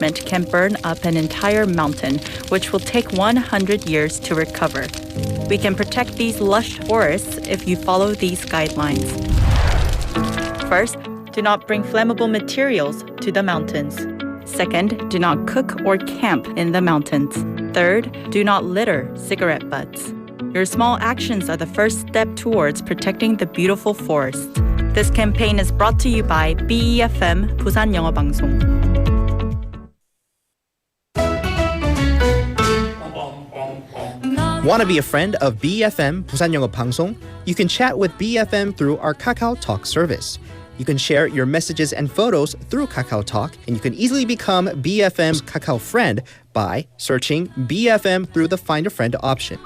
can burn up an entire mountain, which will take 100 years to recover. We can protect these lush forests if you follow these guidelines. First, do not bring flammable materials to the mountains. Second, do not cook or camp in the mountains. Third, do not litter cigarette butts. Your small actions are the first step towards protecting the beautiful forest. This campaign is brought to you by BEFM 부산영어방송. Want to be a friend of BFM 부산영어방송? You can chat with BFM through our Kakao Talk service. You can share your messages and photos through Kakao Talk, and you can easily become BFM's Kakao friend by searching BFM through the Find a Friend option.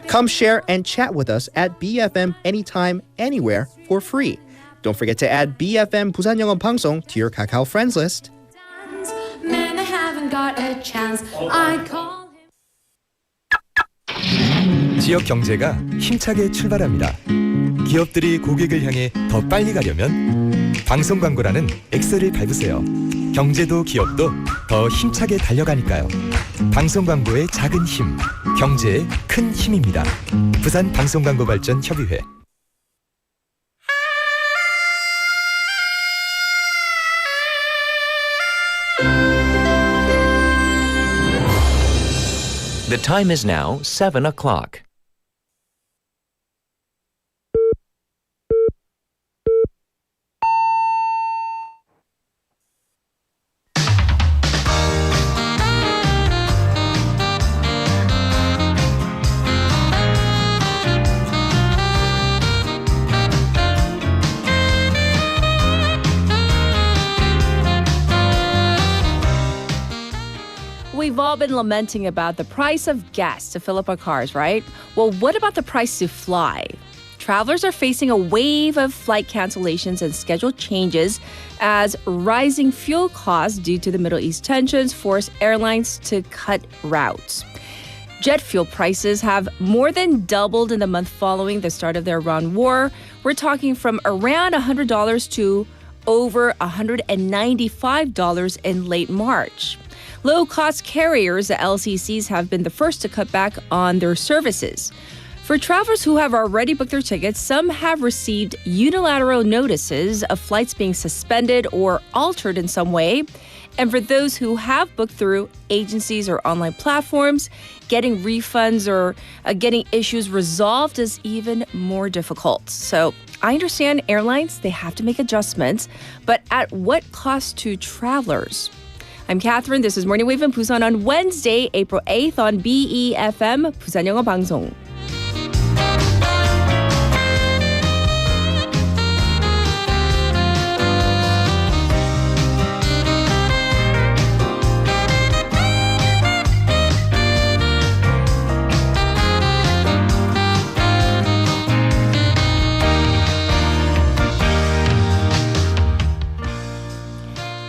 Come share and chat with us at BFM anytime, anywhere for free. Don't forget to add BFM 부산영어방송 to your Kakao friends list. Man, I haven't got a chance. I call 지역 경제가 힘차게 출발합니다. 기업들이 고객을 향해 더 빨리 가려면 방송 광고라는 엑셀을 밟으세요. 경제도 기업도 더 힘차게 달려가니까요. 방송 광고의 작은 힘, 경제의 큰 힘입니다. 부산 방송광고발전협의회. The time is now 7 o'clock. We've all been lamenting about the price of gas to fill up our cars, right? Well, what about the price to fly? Travelers are facing a wave of flight cancellations and schedule changes as rising fuel costs due to the Middle East tensions force airlines to cut routes. Jet fuel prices have more than doubled in the month following the start of the Iran war. We're talking from around $100 to over $195 in late March. Low-cost carriers, the LCCs, have been the first to cut back on their services. For travelers who have already booked their tickets, some have received unilateral notices of flights being suspended or altered in some way. And for those who have booked through agencies or online platforms, getting refunds or getting issues resolved is even more difficult. So I understand airlines, they have to make adjustments, but at what cost to travelers? I'm Catherine. This is Morning Wave in Busan on Wednesday, April 8th on BEFM 부산영어방송.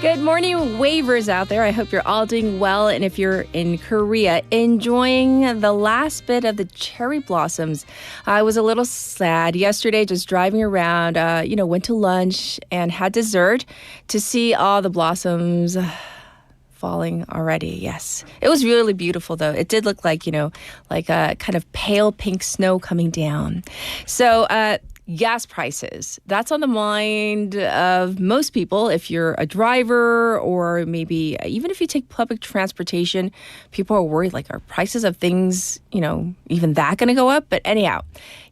Good morning, wavers out there. I hope you're all doing well. And if you're in Korea, enjoying the last bit of the cherry blossoms. I was a little sad yesterday just driving around, went to lunch and had dessert to see all the blossoms falling already. Yes. It was really beautiful, though. It did look like, like a kind of pale pink snow coming down. So, gas prices. That's on the mind of most people. If you're a driver or maybe even if you take public transportation, people are worried like, are prices of things, even that going to go up? But anyhow,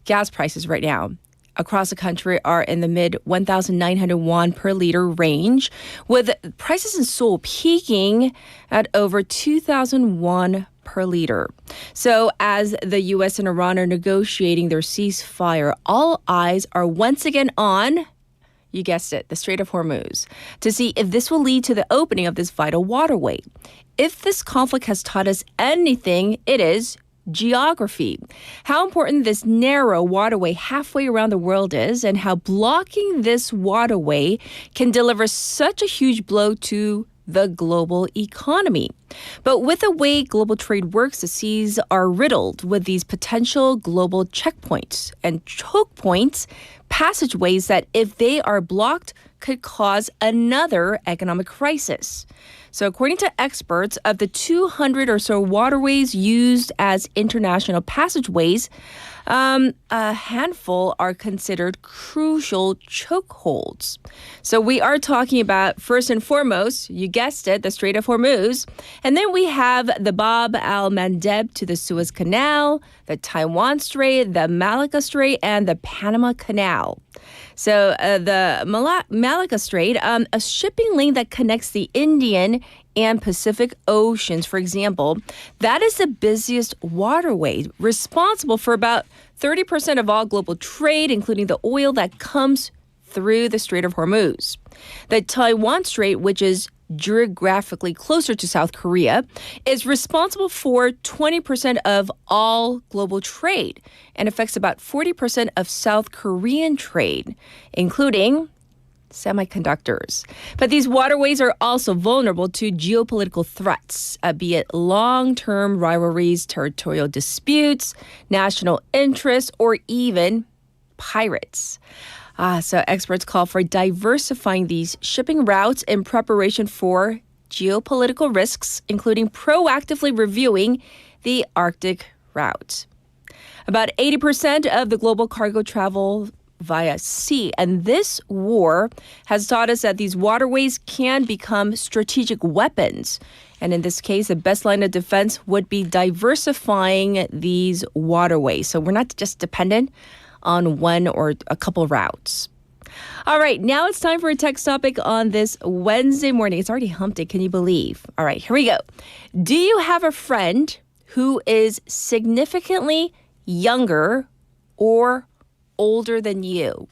gas prices right now across the country are in the mid 1,900 won per liter range, with prices in Seoul peaking at over 2,000 won per liter. So as the U.S. and Iran are negotiating their ceasefire, all eyes are once again on, you guessed it, the Strait of Hormuz, to see if this will lead to the opening of this vital waterway. If this conflict has taught us anything, it is geography. How important this narrow waterway halfway around the world is, and how blocking this waterway can deliver such a huge blow to the global economy. But with the way global trade works, the seas are riddled with these potential global checkpoints and choke points, passageways that, if they are blocked, could cause another economic crisis. So according to experts, of the 200 or so waterways used as international passageways, a handful are considered crucial chokeholds. So we are talking about, first and foremost, you guessed it, the Strait of Hormuz. And then we have the Bab al-Mandeb to the Suez Canal, the Taiwan Strait, the Malacca Strait, and the Panama Canal. So the Malacca Strait, a shipping lane that connects the Indian and Pacific Oceans, for example, that is the busiest waterway, responsible for about 30% of all global trade, including the oil that comes through the Strait of Hormuz. The Taiwan Strait, which is geographically closer to South Korea, is responsible for 20% of all global trade and affects about 40% of South Korean trade, including semiconductors. But these waterways are also vulnerable to geopolitical threats, be it long-term rivalries, territorial disputes, national interests, or even pirates. So experts call for diversifying these shipping routes in preparation for geopolitical risks, including proactively reviewing the Arctic route. About 80% of the global cargo travel via sea. And this war has taught us that these waterways can become strategic weapons. And in this case, the best line of defense would be diversifying these waterways. So we're not just dependent on one or a couple routes. All right, now it's time for a text topic on this Wednesday morning. It's already hump day, can you believe? All right, here we go. Do you have a friend who is significantly younger or older than you?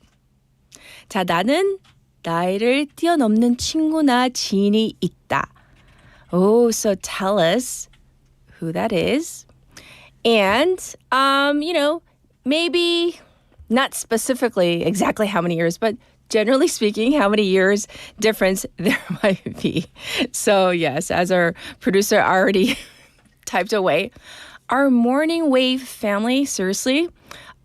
자, 나는 나이를 뛰어넘는 친구나 지인이 있다. Oh, so tell us who that is. And, maybe not specifically exactly how many years, but generally speaking, how many years difference there might be. So yes, as our producer already typed away, our Morning Wave family, seriously,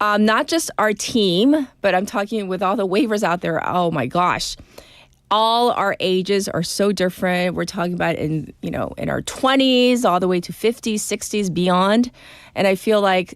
not just our team, but I'm talking with all the waivers out there. Oh my gosh. All our ages are so different. We're talking about in our 20s all the way to 50s, 60s, beyond. And I feel like,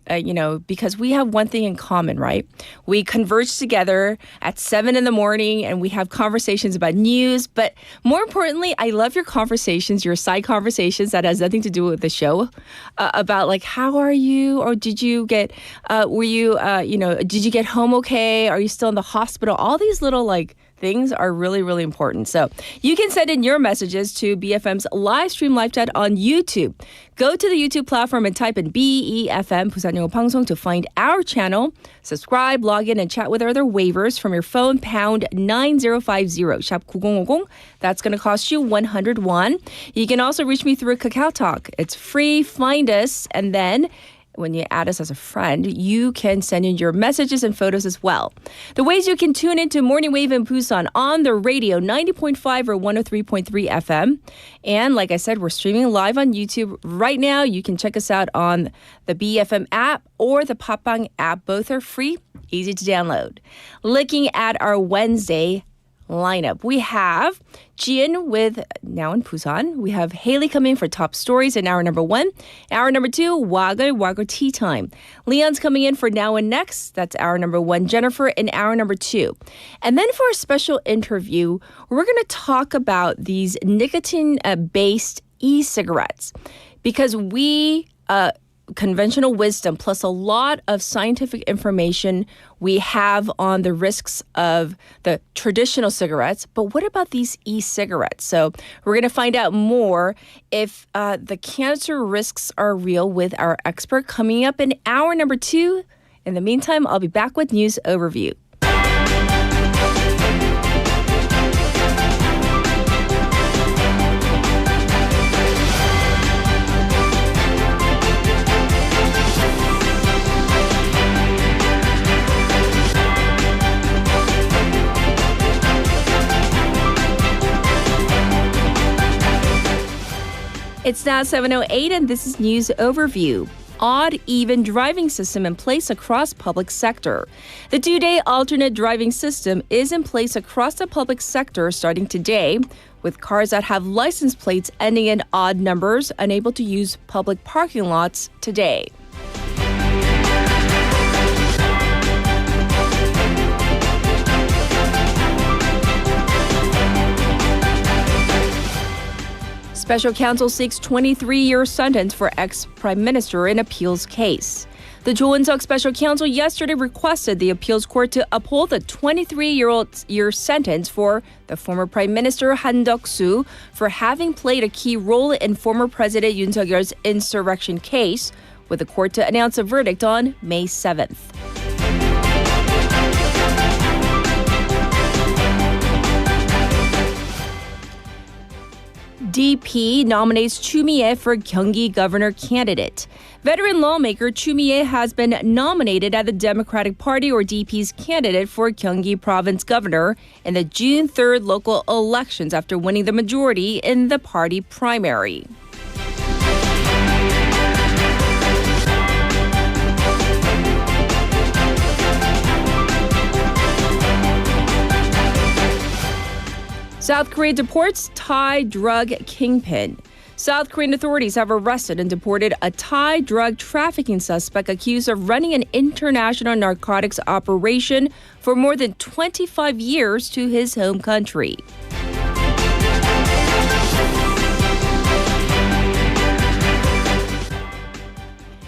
because we have one thing in common, right? We converge together at 7 in the morning and we have conversations about news. But more importantly, I love your conversations, your side conversations that has nothing to do with the show about like, how are you? Or did you get, did you get home okay? Are you still in the hospital? All these little things are really, really important. So you can send in your messages to BFM's live stream live chat on YouTube. Go to the YouTube platform and type in BEFM 부산영어방송 to find our channel. Subscribe, log in, and chat with our other waivers from your phone, pound 9050, shop 9050. That's going to cost you 100 won. You can also reach me through Kakao Talk. It's free. Find us, and then when you add us as a friend, you can send in your messages and photos as well. The ways you can tune into Morning Wave in Busan on the radio, 90.5 or 103.3 FM. And like I said, we're streaming live on YouTube right now. You can check us out on the BFM app or the Papang app. Both are free, easy to download. Looking at our Wednesday lineup, we have Jian with Now in Busan. We have Haley coming for top stories in hour number 1. Hour number 2, wa글와글 tea time. Lian's coming in for Now and Next. That's hour number 1. Jennifer in hour number 2. And then for a special interview, we're going to talk about these nicotine-based e-cigarettes because we conventional wisdom plus a lot of scientific information we have on the risks of the traditional cigarettes. But what about these e-cigarettes? So we're going to find out more if the cancer risks are real with our expert coming up in hour number 2. In the meantime, I'll be back with news overview. It's now 7:08 and this is News Overview. Odd, even driving system in place across public sector. The two-day alternate driving system is in place across the public sector starting today, with cars that have license plates ending in odd numbers unable to use public parking lots today. Special counsel seeks 23-year sentence for ex-prime minister in appeals case. The Jo Eun-suk special counsel yesterday requested the appeals court to uphold the 23-year sentence for the former prime minister Han Duck-soo for having played a key role in former president Yoon Suk-yeol's insurrection case, with the court to announce a verdict on May 7th. DP nominates Chu Mi-ae for Gyeonggi governor candidate. Veteran lawmaker Chu Mi-ae has been nominated as the Democratic Party or DP's candidate for Gyeonggi province governor in the June 3rd local elections after winning the majority in the party primary. South Korea deports Thai drug kingpin. South Korean authorities have arrested and deported a Thai drug trafficking suspect accused of running an international narcotics operation for more than 25 years to his home country.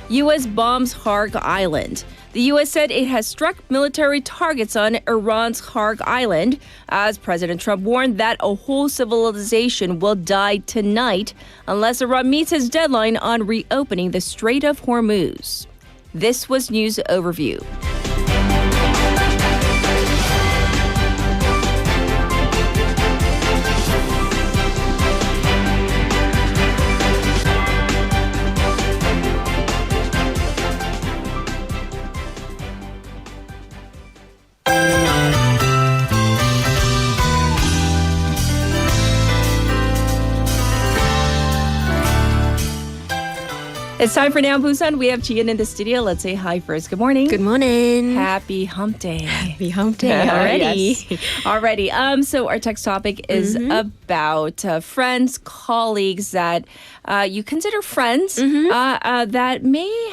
U.S. bombs Harg Island. The U.S. said it has struck military targets on Iran's Harg Island, as President Trump warned that a whole civilization will die tonight unless Iran meets its deadline on reopening the Strait of Hormuz. This was News Overview. It's time for Now Busan. We have Jian in the studio. Let's say hi first. Good morning. Good morning. Happy hump day. Happy hump day already. Yes. Already. So our text topic is about friends, colleagues that you consider friends that may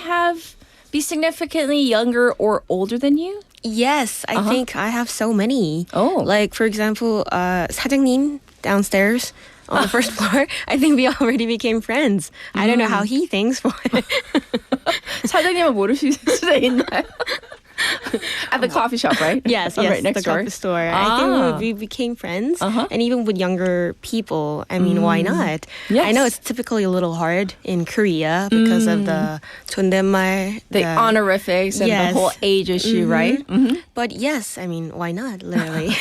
be significantly younger or older than you. Yes, I think I have so many. Oh. Like, for example, 사장님 downstairs on the first floor. I think we already became friends. I don't know how he thinks, but 사장님은 모르실 수도 있나요? At the coffee shop, right? yes, right next the door. coffee store. I think we became friends, and even with younger people. I mean, why not? Yes. I know it's typically a little hard in Korea because of the 존댓말, The honorifics and Yes. the whole age issue, right? But yes, I mean, why not? Literally.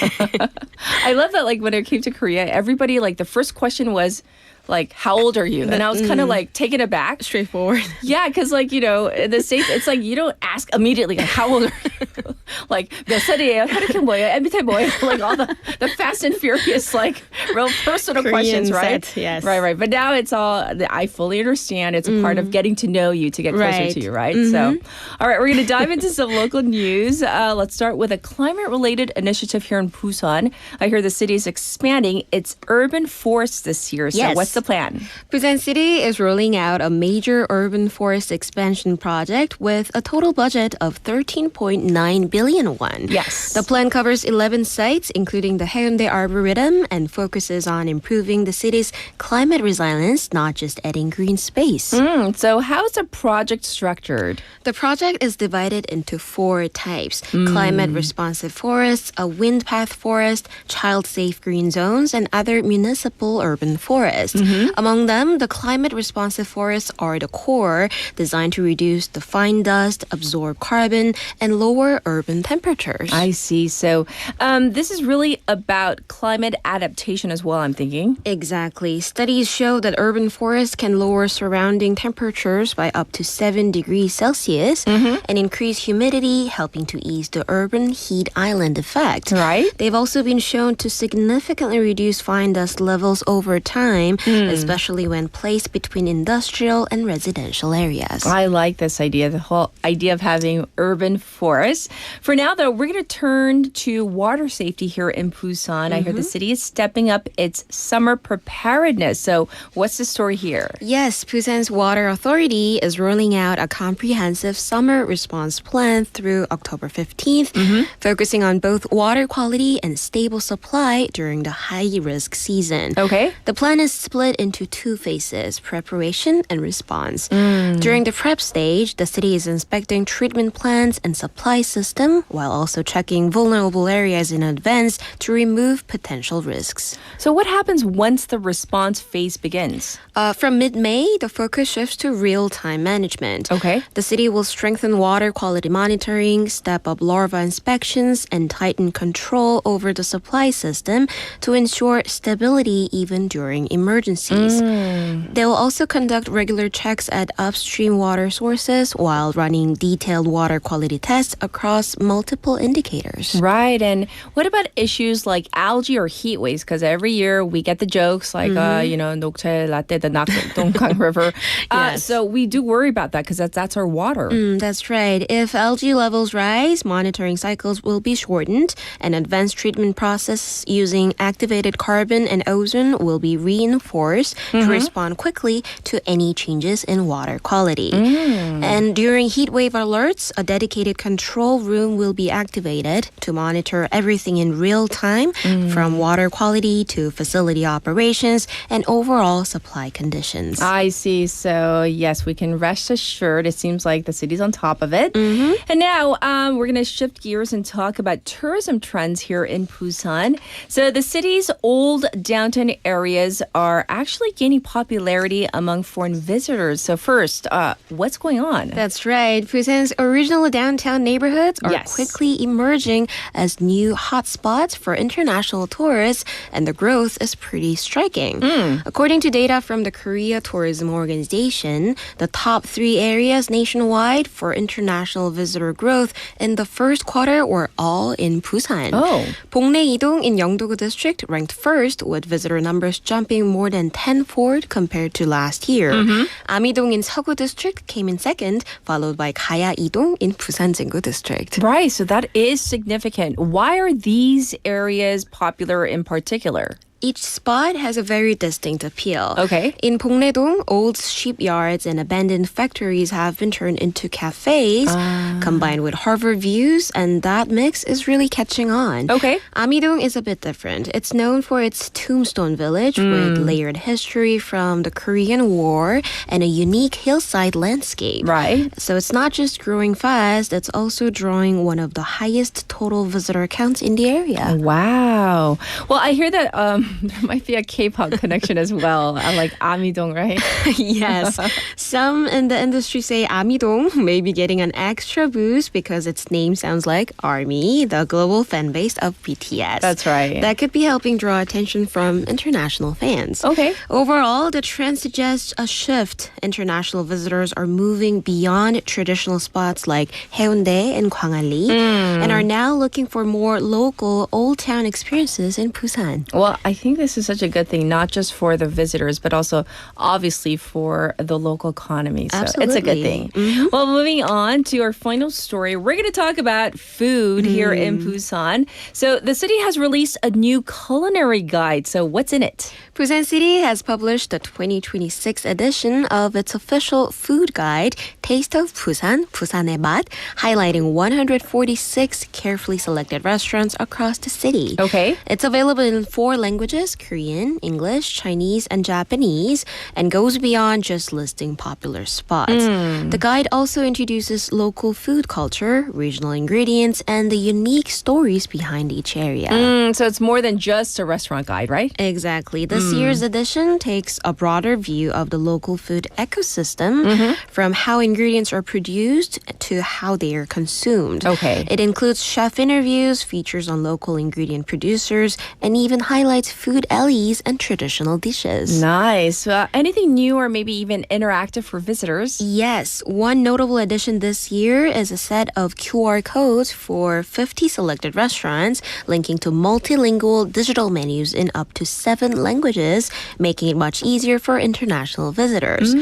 I love that, like, when I came to Korea, everybody, like, the first question was, like, how old are you? And I was kind of, like, taken aback. Straightforward. Yeah, because, like, you know, in the States, it's like you don't ask immediately, like, how old are you? Like, 몇 살이에요? 혈액형 뭐예요? MBTI 뭐예요? Like, all the Fast and Furious, like, real personal Korean questions, right? set, yes. Right. But now it's all, I fully understand. It's a part of getting to know you to get closer Right. to you, right? So, all right, we're going to dive into some local news. Let's start with a climate-related initiative here in Busan. I hear the city is expanding its urban forests this year. So Yes. what's the plan? Busan City is rolling out a major urban forest expansion project with a total budget of 13.9 billion won. Yes. The plan covers 11 sites, including the Haeundae Arboretum, and focuses on improving the city's climate resilience, not just adding green space. So how's the project structured? The project is divided into 4 types: climate-responsive forests, a wind path forest, child-safe green zones, and other municipal urban forests. Among them, the climate-responsive forests are the core, designed to reduce the fine dust, absorb carbon, and lower urban temperatures. I see. So this is really about climate adaptation as well, I'm thinking. Exactly. Studies show that urban forests can lower surrounding temperatures by up to 7 degrees Celsius and increase humidity, helping to ease the urban heat island effect. Right. They've also been shown to significantly reduce fine dust levels over time, especially when placed between industrial and residential areas. I like this idea, the whole idea of having urban forests. For now, though, we're going to turn to water safety here in Busan. I hear the city is stepping up its summer preparedness. So what's the story here? Yes, Busan's Water Authority is rolling out a comprehensive summer response plan through October 15th, focusing on both water quality and stable supply during the high-risk season. Okay. The plan is split into two phases, preparation and response. During the prep stage, the city is inspecting treatment plants and supply system while also checking vulnerable areas in advance to remove potential risks. So what happens once the response phase begins? From mid-May, the focus shifts to real-time management. Okay. The city will strengthen water quality monitoring, step up larva inspections, and tighten control over the supply system to ensure stability even during emergencies. They will also conduct regular checks at upstream water sources while running detailed water quality tests across multiple indicators. Right. And what about issues like algae or heat waves? Because every year we get the jokes like, 녹차 latte, the Nakdonggang River. Yes. So we do worry about that because that's our water. That's right. If algae levels rise, monitoring cycles will be shortened. An advanced treatment process using activated carbon and ozone will be reinforced to respond quickly to any changes in water quality. And during heat wave alerts, a dedicated control room will be activated to monitor everything in real time, from water quality to facility operations and overall supply conditions. I see. So, yes, we can rest assured. It seems like the city's on top of it. And now we're going to shift gears and talk about tourism trends here in Busan. So the city's old downtown areas are actually gaining popularity among foreign visitors. So first, what's going on? That's right. Busan's original downtown neighborhoods are Yes. quickly emerging as new hotspots for international tourists, and the growth is pretty striking. According to data from the Korea Tourism Organization, the top 3 areas nationwide for international visitor growth in the first quarter were all in Busan. Oh. Bongnae-idong in Yeongdo-gu district ranked first, with visitor numbers jumping more than tenfold compared to last year. Amidong in Seogu district came in second, followed by Gaya-idong in Busan Jinggu district. Right, so that is significant. Why are these areas popular in particular? Each spot has a very distinct appeal. Okay. In Bongnae-dong, old shipyards and abandoned factories have been turned into cafes, combined with harbor views, and that mix is really catching on. Okay. Amidong is a bit different. It's known for its tombstone village with layered history from the Korean War and a unique hillside landscape. Right. So it's not just growing fast, it's also drawing one of the highest total visitor counts in the area. Wow. Well, I hear that there might be a K-pop connection as well. Like Amidong, right? Yes. Some in the industry say Amidong may be getting an extra boost because its name sounds like ARMY, the global fan base of BTS. That's right. That could be helping draw attention from international fans. Okay. Overall, the trend suggests a shift. International visitors are moving beyond traditional spots like Haeundae and Gwangalli and are now looking for more local old town experiences in Busan. Well, I think this is such a good thing, not just for the visitors, but also obviously for the local economy. So it's a good thing. Well, moving on to our final story, we're going to talk about food here in Busan. So the city has released a new culinary guide. So what's in it? Busan City has published the 2026 edition of its official food guide, Taste of Busan, Busan의 맛, highlighting 146 carefully selected restaurants across the city. Okay. It's available in 4 languages, Korean, English, Chinese, and Japanese, and goes beyond just listing popular spots. The guide also introduces local food culture, regional ingredients, and the unique stories behind each area. So it's more than just a restaurant guide, right? Exactly. This year's edition takes a broader view of the local food ecosystem, from how ingredients are produced to how they are consumed. Okay. It includes chef interviews, features on local ingredient producers, and even highlights food alleys and traditional dishes. Nice. Anything new or maybe even interactive for visitors? Yes, one notable addition this year is a set of QR codes for 50 selected restaurants linking to multilingual digital menus in up to 7 languages, making it much easier for international visitors.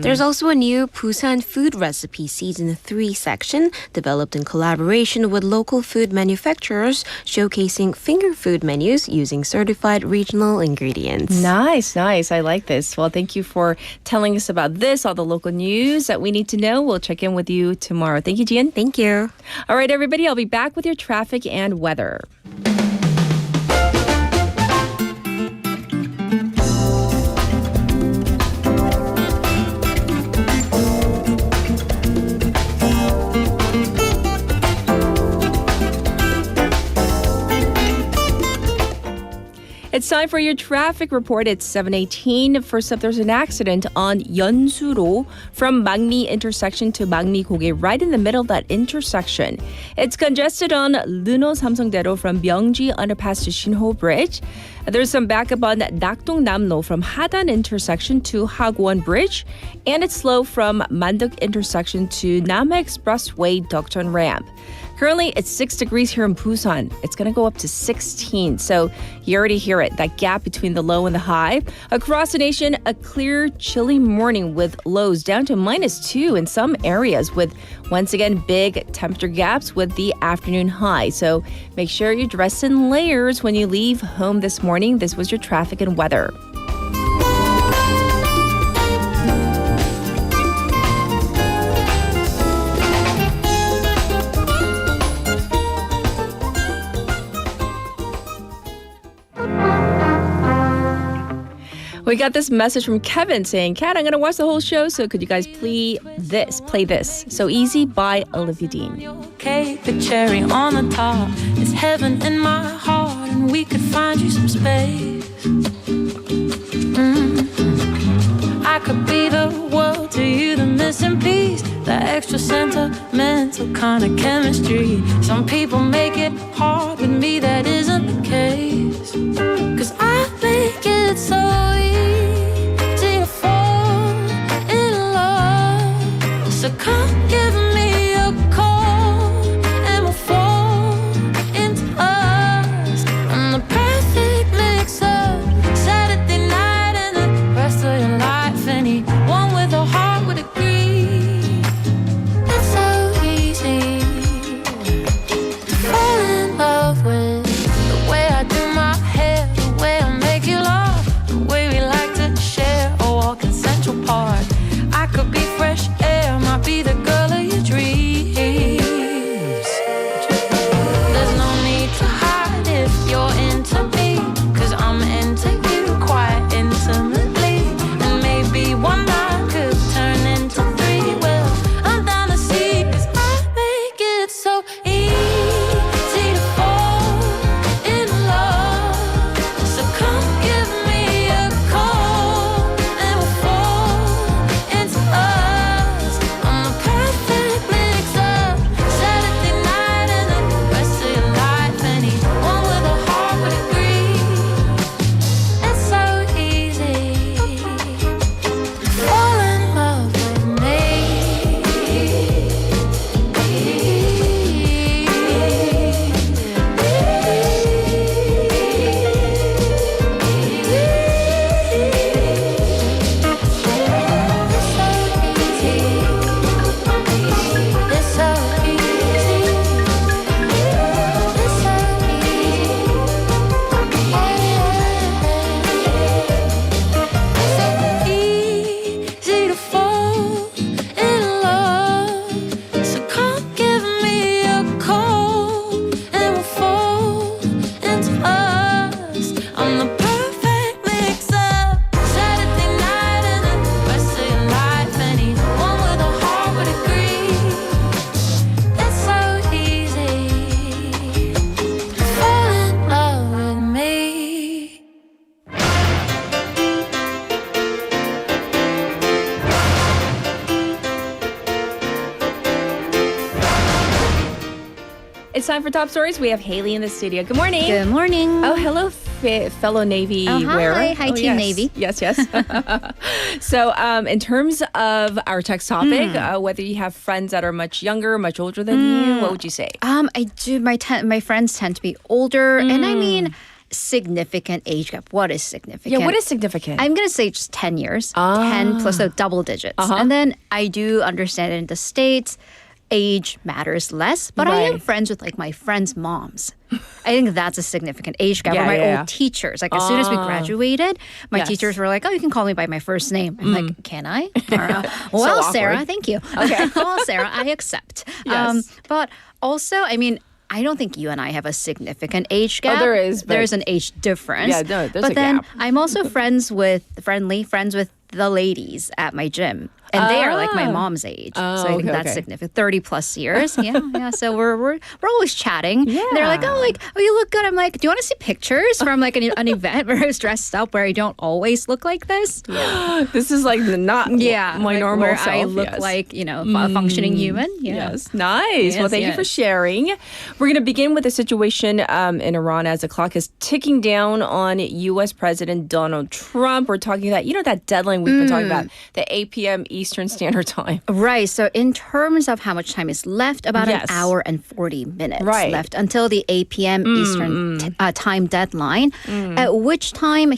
There's also a new Busan food recipe season 3 section developed in collaboration with local food manufacturers, showcasing finger food menus using certified regional ingredients. Nice. I like this. Well, thank you for telling us about this, all the local news that we need to know. We'll check in with you tomorrow. Thank you, Jian. Thank you. All right, everybody, I'll be back with your traffic and weather. It's time for your traffic report. It's 7:18. First up, there's an accident on Yeonsu-ro from Mangmi intersection to Mangmi-goge, right in the middle of that intersection. It's congested on Luno-Samsungdae from Myeongji underpass to Shinho Bridge. There's some backup on Nakdong-Namno from Hadan intersection to Hagwon Bridge. And it's slow from Manduk intersection to Nama Expressway Dokjeon Ramp. Currently, it's 6 degrees here in Busan. It's going to go up to 16. So you already hear it, that gap between the low and the high. Across the nation, a clear, chilly morning with lows down to -2 in some areas with, once again, big temperature gaps with the afternoon high. So make sure you dress in layers when you leave home this morning. This was your traffic and weather. We got this message from Kevin saying, Kat, I'm going to watch the whole show, so could you guys play this? So Easy by Olivia Dean. Cake, the cherry on the top. It's heaven in my heart, and we could find you some space. I could be the world to you, the missing piece, the extra sentimental kind of chemistry. Some people make it hard, with me that isn't the case. 'Cause I make it so easy to fall in love. So come give me a call and we'll fall into us. I'm the perfect mix of Saturday night and the rest of your life. Anyone with a heart would agree. It's so easy to fall in love with the way I do my hair, the way I make you laugh, the way we like to share a walk in Central Park. I could be fresh air, might be the girl of your dreams. There's no need to hide if you're into me, 'cause I'm into you quite intimately. And maybe one night could turn into 3. Well, I'm down to see, 'cause I make it so easy to fall in love. So come give me a call and we'll fall into us. I'm the perfect mix of Saturday night and the rest of your life. Anyone with a heart would agree. It's so easy to fall in love with me. Easy to fall in love. So come give me a call and we'll fall into us. I'm the perfect mix of Saturday night and the rest of your life. Anyone with a heart would agree. It's so easy to fall in love with me. It's time for Top Stories. We have Haley in the studio. Good morning. Good morning. Oh, hello, fellow Navy hi. wearer. Hi, Team yes. Navy. Yes, yes. So in terms of our text topic, whether you have friends that are much younger, much older than you, what would you say? I do. My friends tend to be older, and I mean significant age gap. What is significant? Yeah, what is significant? I'm going to say just 10 years. 10 plus so double digits. And then I do understand in the States, age matters less, but I am Right. friends with like my friends' moms. I think that's a significant age gap. Yeah, or my yeah, old teachers. Like as soon as we graduated, my Yes. teachers were like, "Oh, you can call me by my first name." I'm like, "Can I?" Or, well, awkward. Sarah, thank you. Okay. Well, Sarah, I accept. Yes. But also, I mean, I don't think you and I have a significant age gap. there is, but- There's an age difference. Yeah, no, there's but a then gap. I'm also friends with the ladies at my gym. And they are like my mom's age. So I think that's significant. 30 plus years. Yeah. So we're always chatting. Yeah. And they're like, oh, you look good. I'm like, do you want to see pictures from like an event where I was dressed up where I don't always look like this? This is like not my like normal where self. I look yes. like, a functioning human. Yeah. Yes, nice. Well, thank you for sharing. We're going to begin with the situation in Iran as the clock is ticking down on U.S. President Donald Trump. We're talking about, that deadline we've been talking about, the 8 p.m. Eastern Standard Time. Right. So in terms of how much time is left, about Yes. an hour and 40 minutes Right. left until the 8 p.m. Eastern time deadline, at which time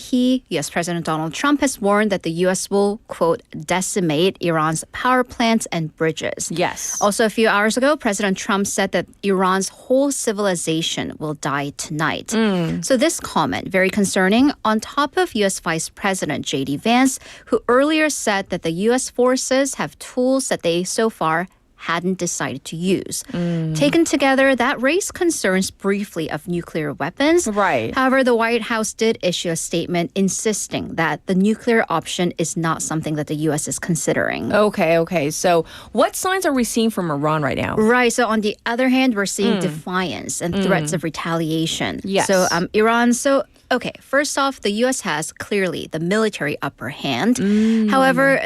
yes, President Donald Trump has warned that the U.S. will, quote, decimate Iran's power plants and bridges. Yes. Also, a few hours ago, President Trump said that Iran's whole civilization will die tonight. So this comment, very concerning, on top of U.S. Vice President J.D. Vance, who earlier said that the U.S. forces have tools that they so far hadn't decided to use. Taken together, that raised concerns briefly of nuclear weapons. Right. However, the White House did issue a statement insisting that the nuclear option is not something that the U.S. is considering. Okay. So what signs are we seeing from Iran right now? Right. So on the other hand, we're seeing defiance and threats of retaliation. Yes. So Iran. Okay, first off, the U.S. has clearly the military upper hand. However,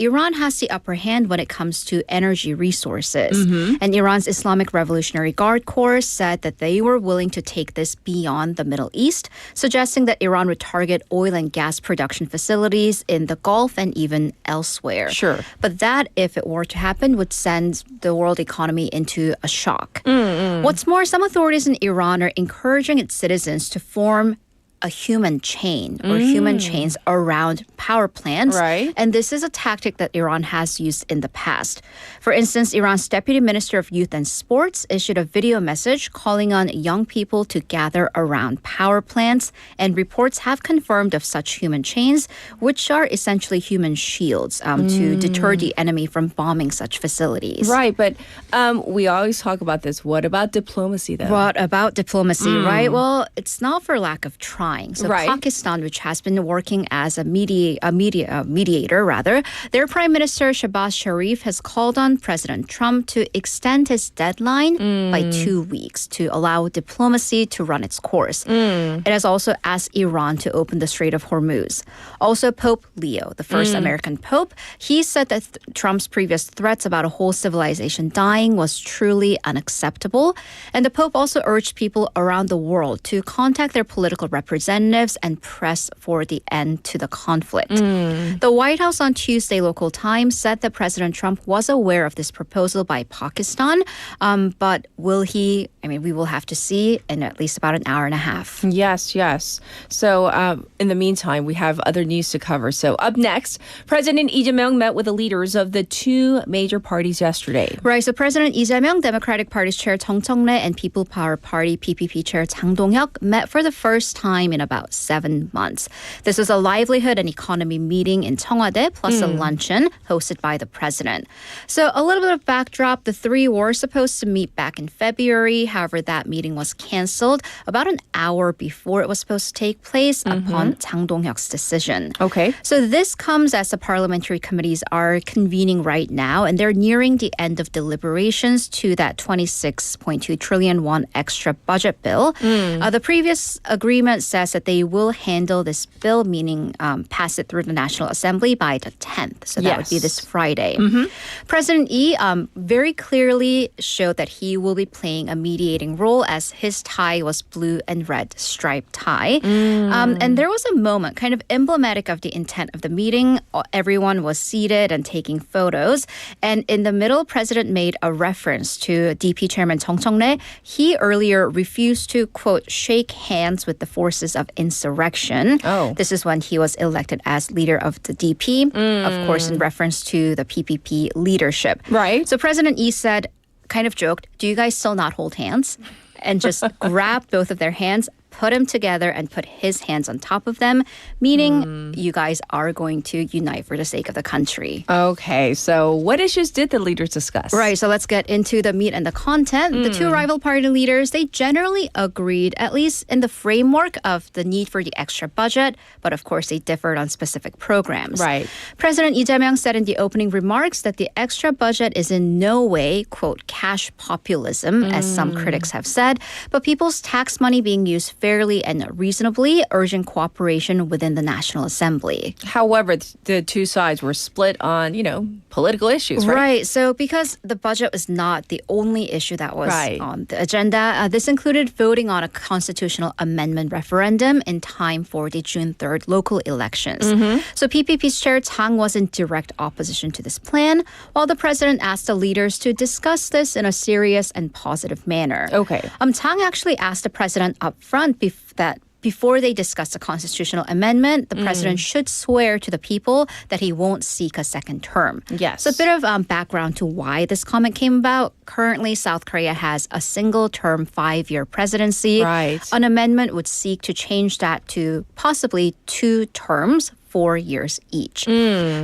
Iran has the upper hand when it comes to energy resources. And Iran's Islamic Revolutionary Guard Corps said that they were willing to take this beyond the Middle East, suggesting that Iran would target oil and gas production facilities in the Gulf and even elsewhere. Sure. But that, if it were to happen, would send the world economy into a shock. What's more, some authorities in Iran are encouraging its citizens to form a human chain or human chains around power plants. Right. And this is a tactic that Iran has used in the past. For instance, Iran's Deputy Minister of Youth and Sports issued a video message calling on young people to gather around power plants, and reports have confirmed of such human chains, which are essentially human shields to deter the enemy from bombing such facilities. Right, but we always talk about this. What about diplomacy, though? What about diplomacy, right? Well, it's not for lack of trying. So Right. Pakistan, which has been working as a mediator, their Prime Minister Shehbaz Sharif has called on President Trump to extend his deadline by 2 weeks to allow diplomacy to run its course. It has also asked Iran to open the Strait of Hormuz. Also, Pope Leo, the first American pope, he said that Trump's previous threats about a whole civilization dying was truly unacceptable. And the Pope also urged people around the world to contact their political representatives and press for the end to the conflict. The White House on Tuesday local time said that President Trump was aware of this proposal by Pakistan, but will he? I mean, we will have to see in at least about an hour and a half. Yes. So in the meantime, we have other news to cover. So up next, President Lee Jae-myung met with the leaders of the two major parties yesterday. Right, so President Lee Jae-myung, Democratic Party's chair Jung Cheong-rae, and People Power Party (PPP) chair Jang Dong-hyuk met for the first time in about 7 months. This was a livelihood and economy meeting in Cheongwade, plus a luncheon hosted by the president. So a little bit of backdrop, the three were supposed to meet back in February. However, that meeting was canceled about an hour before it was supposed to take place upon Jang Dong-hyuk's decision. Okay. So this comes as the parliamentary committees are convening right now, and they're nearing the end of deliberations to that 26.2 trillion won extra budget bill. The previous agreement said says that they will handle this bill, meaning pass it through the National Assembly by the 10th. So that would be this Friday. President Lee very clearly showed that he will be playing a mediating role as his tie was blue and red striped tie. And there was a moment kind of emblematic of the intent of the meeting. Everyone was seated and taking photos. And in the middle, President made a reference to DP Chairman Jung Chong-rae. He earlier refused to, quote, shake hands with the forces of insurrection. This is when he was elected as leader of the DP, of course, in reference to the PPP leadership. Right. So President Lee said, kind of joked, do you guys still not hold hands? And just grabbed both of their hands, put them together and put his hands on top of them, meaning you guys are going to unite for the sake of the country. Okay, so what issues did the leaders discuss? Right, so let's get into the meat and the content. The two rival party leaders, they generally agreed, at least in the framework of the need for the extra budget, but of course they differed on specific programs. Right. President Lee Jae-myung said in the opening remarks that the extra budget is in no way, quote, cash populism, as some critics have said, but people's tax money being used fairly and reasonably, urging cooperation within the National Assembly. However, the two sides were split on, political issues, right? Right. So because the budget was not the only issue that was on the agenda, this included voting on a constitutional amendment referendum in time for the June 3rd local elections. So PPP's chair Chang was in direct opposition to this plan, while the president asked the leaders to discuss this in a serious and positive manner. Okay. Chang actually asked the president up front that before they discuss the constitutional amendment, the president should swear to the people that he won't seek a second term. Yes. So a bit of background to why this comment came about. Currently, South Korea has a single-term 5-year presidency. Right. An amendment would seek to change that to possibly 2 terms, 4 years each.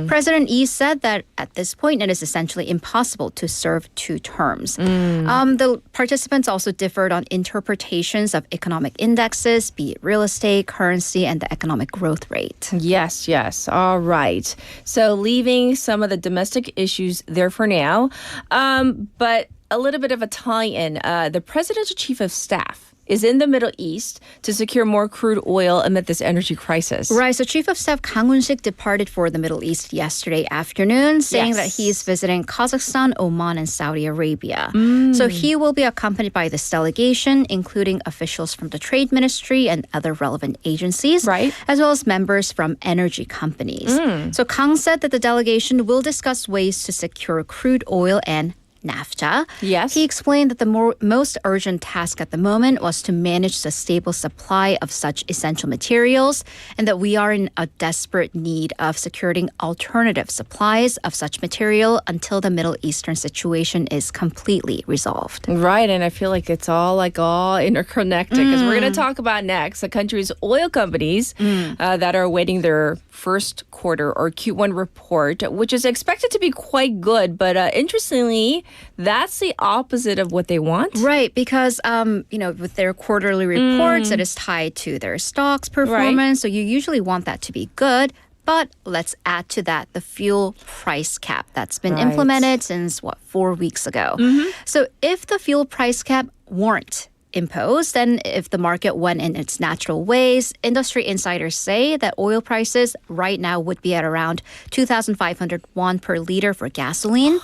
President Lee said that at this point, it is essentially impossible to serve 2 terms. The participants also differed on interpretations of economic indexes, be it real estate, currency, and the economic growth rate. Yes. All right. So leaving some of the domestic issues there for now, but a little bit of a tie-in. The presidential chief of staff is in the Middle East to secure more crude oil amid this energy crisis. Right. So Chief of Staff Kang Hoon-sik departed for the Middle East yesterday afternoon, saying that he's visiting Kazakhstan, Oman, and Saudi Arabia. So he will be accompanied by this delegation, including officials from the Trade Ministry and other relevant agencies, as well as members from energy companies. So Kang said that the delegation will discuss ways to secure crude oil and NAFTA. Yes. He explained that the most urgent task at the moment was to manage the stable supply of such essential materials and that we are in a desperate need of securing alternative supplies of such material until the Middle Eastern situation is completely resolved. Right, and I feel like it's all interconnected because we're going to talk about next the country's oil companies that are awaiting their first quarter or Q1 report, which is expected to be quite good, but interestingly, that's the opposite of what they want. Right, because, with their quarterly reports, it is tied to their stocks performance. So you usually want that to be good. But let's add to that the fuel price cap that's been implemented since, 4 weeks ago. So if the fuel price cap weren't imposed, then if the market went in its natural ways, industry insiders say that oil prices right now would be at around 2,500 won per liter for gasoline.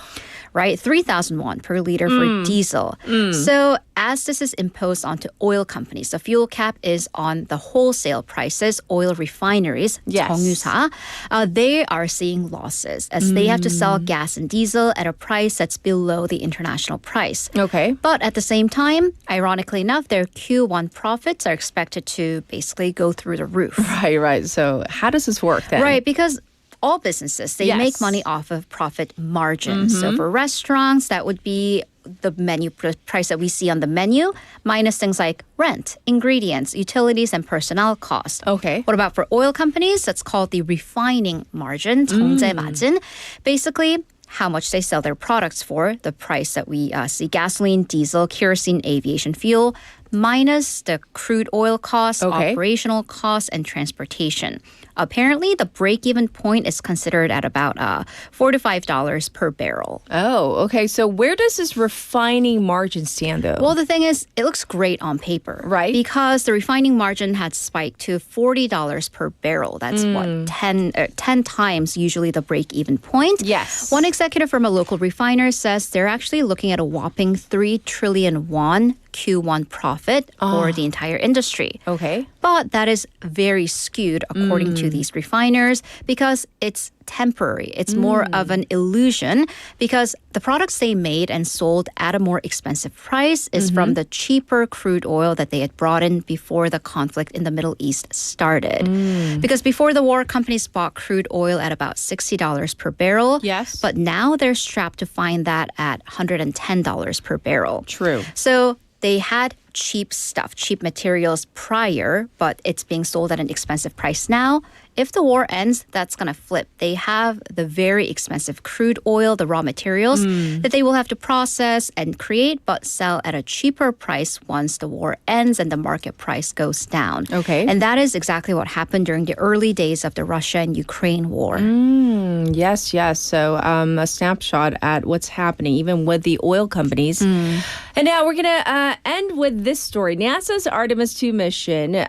Right, 3,000 won per liter for diesel. So as this is imposed onto oil companies, the fuel cap is on the wholesale prices, oil refineries, 정유사, they are seeing losses as they have to sell gas and diesel at a price that's below the international price. Okay. But at the same time, ironically enough, their Q1 profits are expected to basically go through the roof. Right. So how does this work then? Right, because all businesses, they make money off of profit margins. So for restaurants, that would be the menu price that we see on the menu, minus things like rent, ingredients, utilities, and personnel costs. Okay. What about for oil companies? That's called the refining margin, 정제 마진. Basically, how much they sell their products for, the price that we see gasoline, diesel, kerosene, aviation fuel, minus the crude oil costs, Okay. operational costs, and transportation. Apparently, the break-even point is considered at about $4 to $5 per barrel. Oh, okay. So where does this refining margin stand, though? Well, the thing is, it looks great on paper. Right. Because the refining margin had spiked to $40 per barrel. That's 10 times usually the break-even point. Yes. One executive from a local refiner says they're actually looking at a whopping 3 trillion won Q1 profit for the entire industry. Okay. But that is very skewed according to these refiners because it's temporary. It's more of an illusion because the products they made and sold at a more expensive price is from the cheaper crude oil that they had brought in before the conflict in the Middle East started. Because before the war, companies bought crude oil at about $60 per barrel. Yes. But now they're strapped to find that at $110 per barrel. True. So they had cheap stuff, cheap materials prior, but it's being sold at an expensive price now. If the war ends, that's going to flip. They have the very expensive crude oil, the raw materials that they will have to process and create, but sell at a cheaper price once the war ends and the market price goes down. Okay. And that is exactly what happened during the early days of the Russia and Ukraine war. Yes, yes. So a snapshot at what's happening, even with the oil companies. And now we're going to end with this story. NASA's Artemis 2 mission,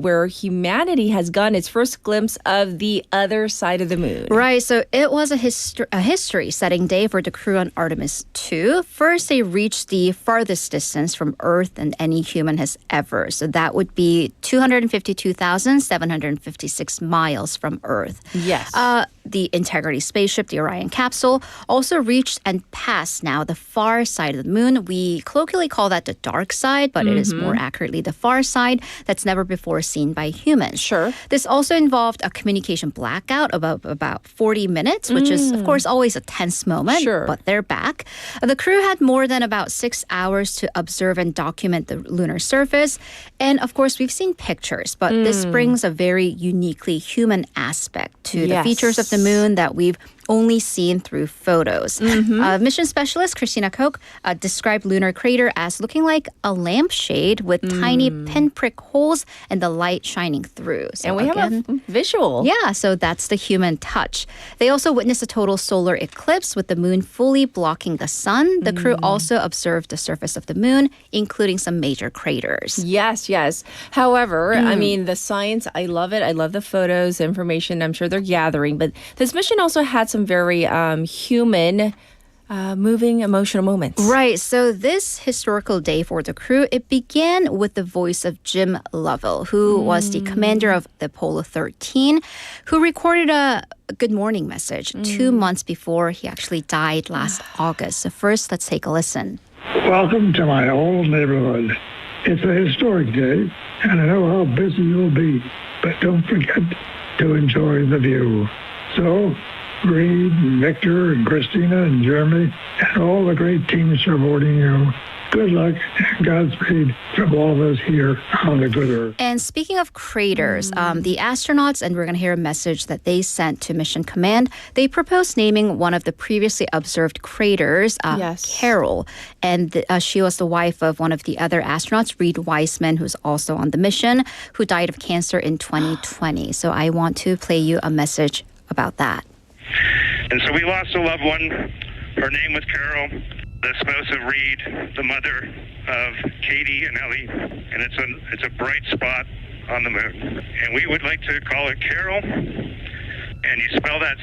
where humanity has gotten its first glimpse of the other side of the moon. Right, so it was a history-setting day for the crew on Artemis 2. First, they reached the farthest distance from Earth than any human has ever. So that would be 252,756 miles from Earth. Yes. The Integrity spaceship, the Orion capsule, also reached and passed now the far side of the moon. We colloquially call that the dark side, but it is more accurately the far side that's never before seen by humans. Sure. This also involved a communication blackout of about 40 minutes, which is, of course, always a tense moment, Sure. but they're back. The crew had more than about 6 hours to observe and document the lunar surface. And, of course, we've seen pictures, but this brings a very uniquely human aspect to the Yes. features of the moon that we've only seen through photos. Mission specialist Christina Koch described lunar crater as looking like a lampshade with tiny pinprick holes and the light shining through. So And we have a visual. yeah, so that's the human touch. They also witnessed a total solar eclipse with the moon fully blocking the sun. The crew also observed the surface of the moon, including some major craters. Yes, yes. However, I mean, the science, I love it. I love the photos, information I'm sure they're gathering. But this mission also had some very human, moving, emotional moments. Right. So this historical day for the crew, it began with the voice of Jim Lovell, who was the commander of the Apollo 13, who recorded a good morning message 2 months before he actually died last August. So first, let's take a listen. Welcome to my old neighborhood. It's a historic day, and I know how busy you'll be, but don't forget to enjoy the view. So, Reed, and Victor, and Christina, and Jeremy, and all the great teams supporting you. Good luck and Godspeed from all of us here on the good earth. And speaking of craters, the astronauts, and we're going to hear a message that they sent to Mission Command, they proposed naming one of the previously observed craters, Yes. Carol. And she was the wife of one of the other astronauts, Reed Wiseman, who's also on the mission, who died of cancer in 2020. So I want to play you a message about that. And so we lost a loved one. Her name was Carol, the spouse of Reed, the mother of Katie and Ellie, and it's a bright spot on the moon. And we would like to call it Carol, and you spell that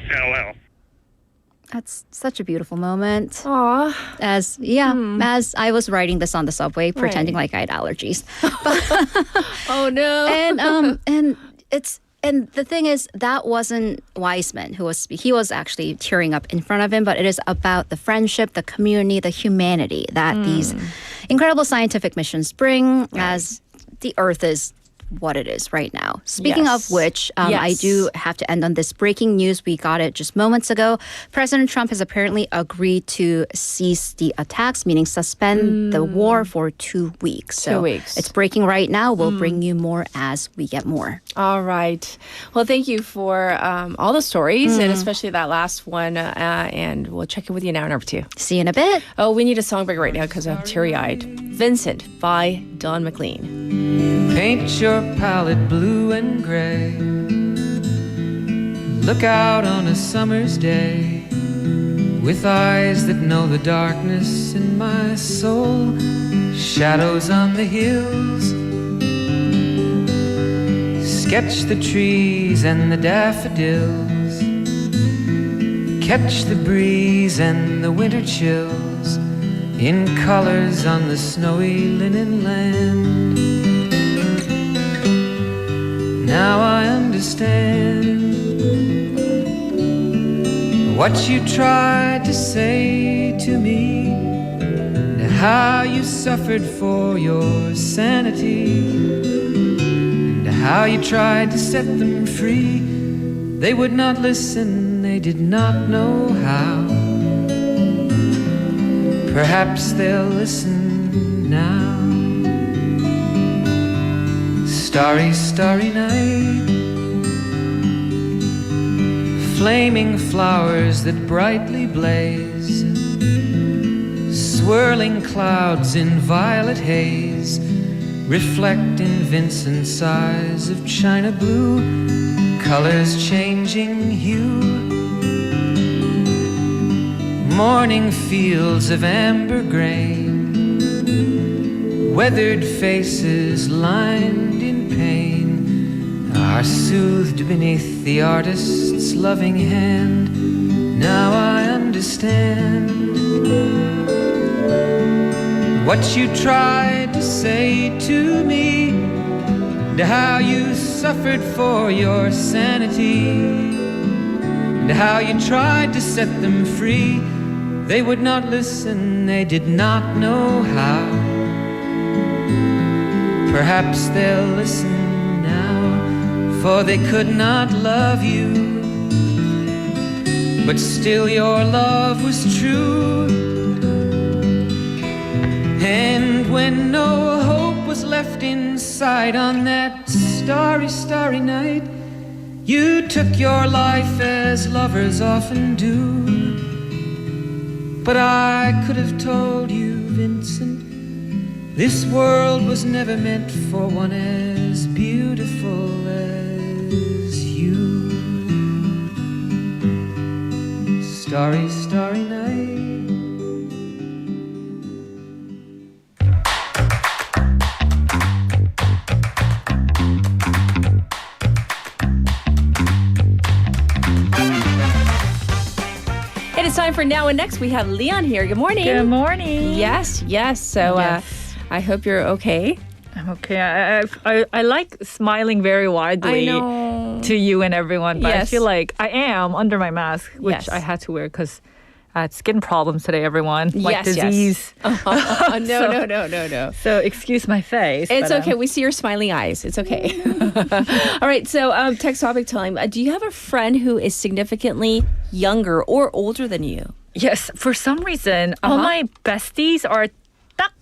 Carroll. That's such a beautiful moment. Aw. As I was writing this on the subway, pretending like I had allergies. Oh, no. And the thing is, that wasn't Wiseman who was he was actually tearing up in front of him, but it is about the friendship, the community, the humanity that these incredible scientific missions bring as the Earth is what it is right now. Speaking Yes. of which, I Yes. do have to end on this breaking news. We got it just moments ago. President Trump has apparently agreed to cease the attacks, meaning suspend the war for 2 weeks. 2 weeks. It's breaking right now. We'll bring you more as we get more. All right. Well, thank you for all the stories, and especially that last one. And we'll check in with you now in number 2. See you in a bit. Oh, we need a song break right now because I'm teary-eyed. Vincent by Don McLean. Paint your palette blue and gray. Look out on a summer's day with eyes that know the darkness in my soul. Shadows on the hills. Sketch the trees and the daffodils. Catch the breeze and the winter chills in colors on the snowy linen land. Now I understand what you tried to say to me, and how you suffered for your sanity, and how you tried to set them free. They would not listen, they did not know how. Perhaps they'll listen now. Starry, starry night, flaming flowers that brightly blaze, swirling clouds in violet haze, reflect in Vincent's eyes of china blue, colors changing hue. Morning fields of amber grain, weathered faces lined in pain, are soothed beneath the artist's loving hand. Now I understand what you tried to say to me, and how you suffered for your sanity, and how you tried to set them free. They would not listen, they did not know how. Perhaps they'll listen now, for they could not love you, but still your love was true. And when no hope was left inside on that starry, starry night, you took your life as lovers often do. But I could have told you, Vincent, this world was never meant for one as beautiful as you. Starry, starry night. It is time for Now and Next. We have Lian here. Good morning. Good morning. Yes, yes. So Yes. I hope you're okay. I'm okay. I like smiling very widely I know. to you and everyone, but I Yes. feel like I am under my mask, which Yes. I had to wear because I had skin problems today, everyone. Like Yes, yes. disease. No. So excuse my face. It's but, okay. We see your smiling eyes. It's okay. All right. So text topic time. Do you have a friend who is significantly younger or older than you? Yes, for some reason, all my besties are 딱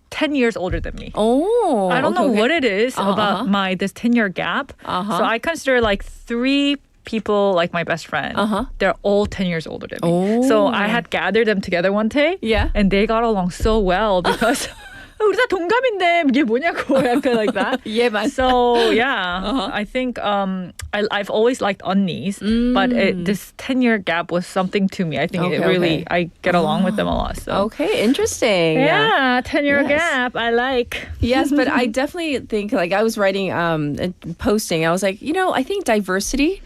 10 years older than me. Oh. I don't know what it is about uh-huh. this 10-year gap. Uh-huh. So I consider like 3 people like my best friend. Uh-huh. They're all 10 years older than me. Oh. So I had gathered them together one day. Yeah. And they got along so well because 우리 다 동갑인데 이게 뭐냐고 약간 like that. Yeah, 맞아. So yeah, I think I've always liked 언니's, but this 10-year gap was something to me. I think it Okay, really, okay. I get along with them a lot. So. Okay, interesting. Yeah, 10-year Yes. gap, I like. Yes, but I definitely think, like, I was writing and posting, I was like, I think diversity,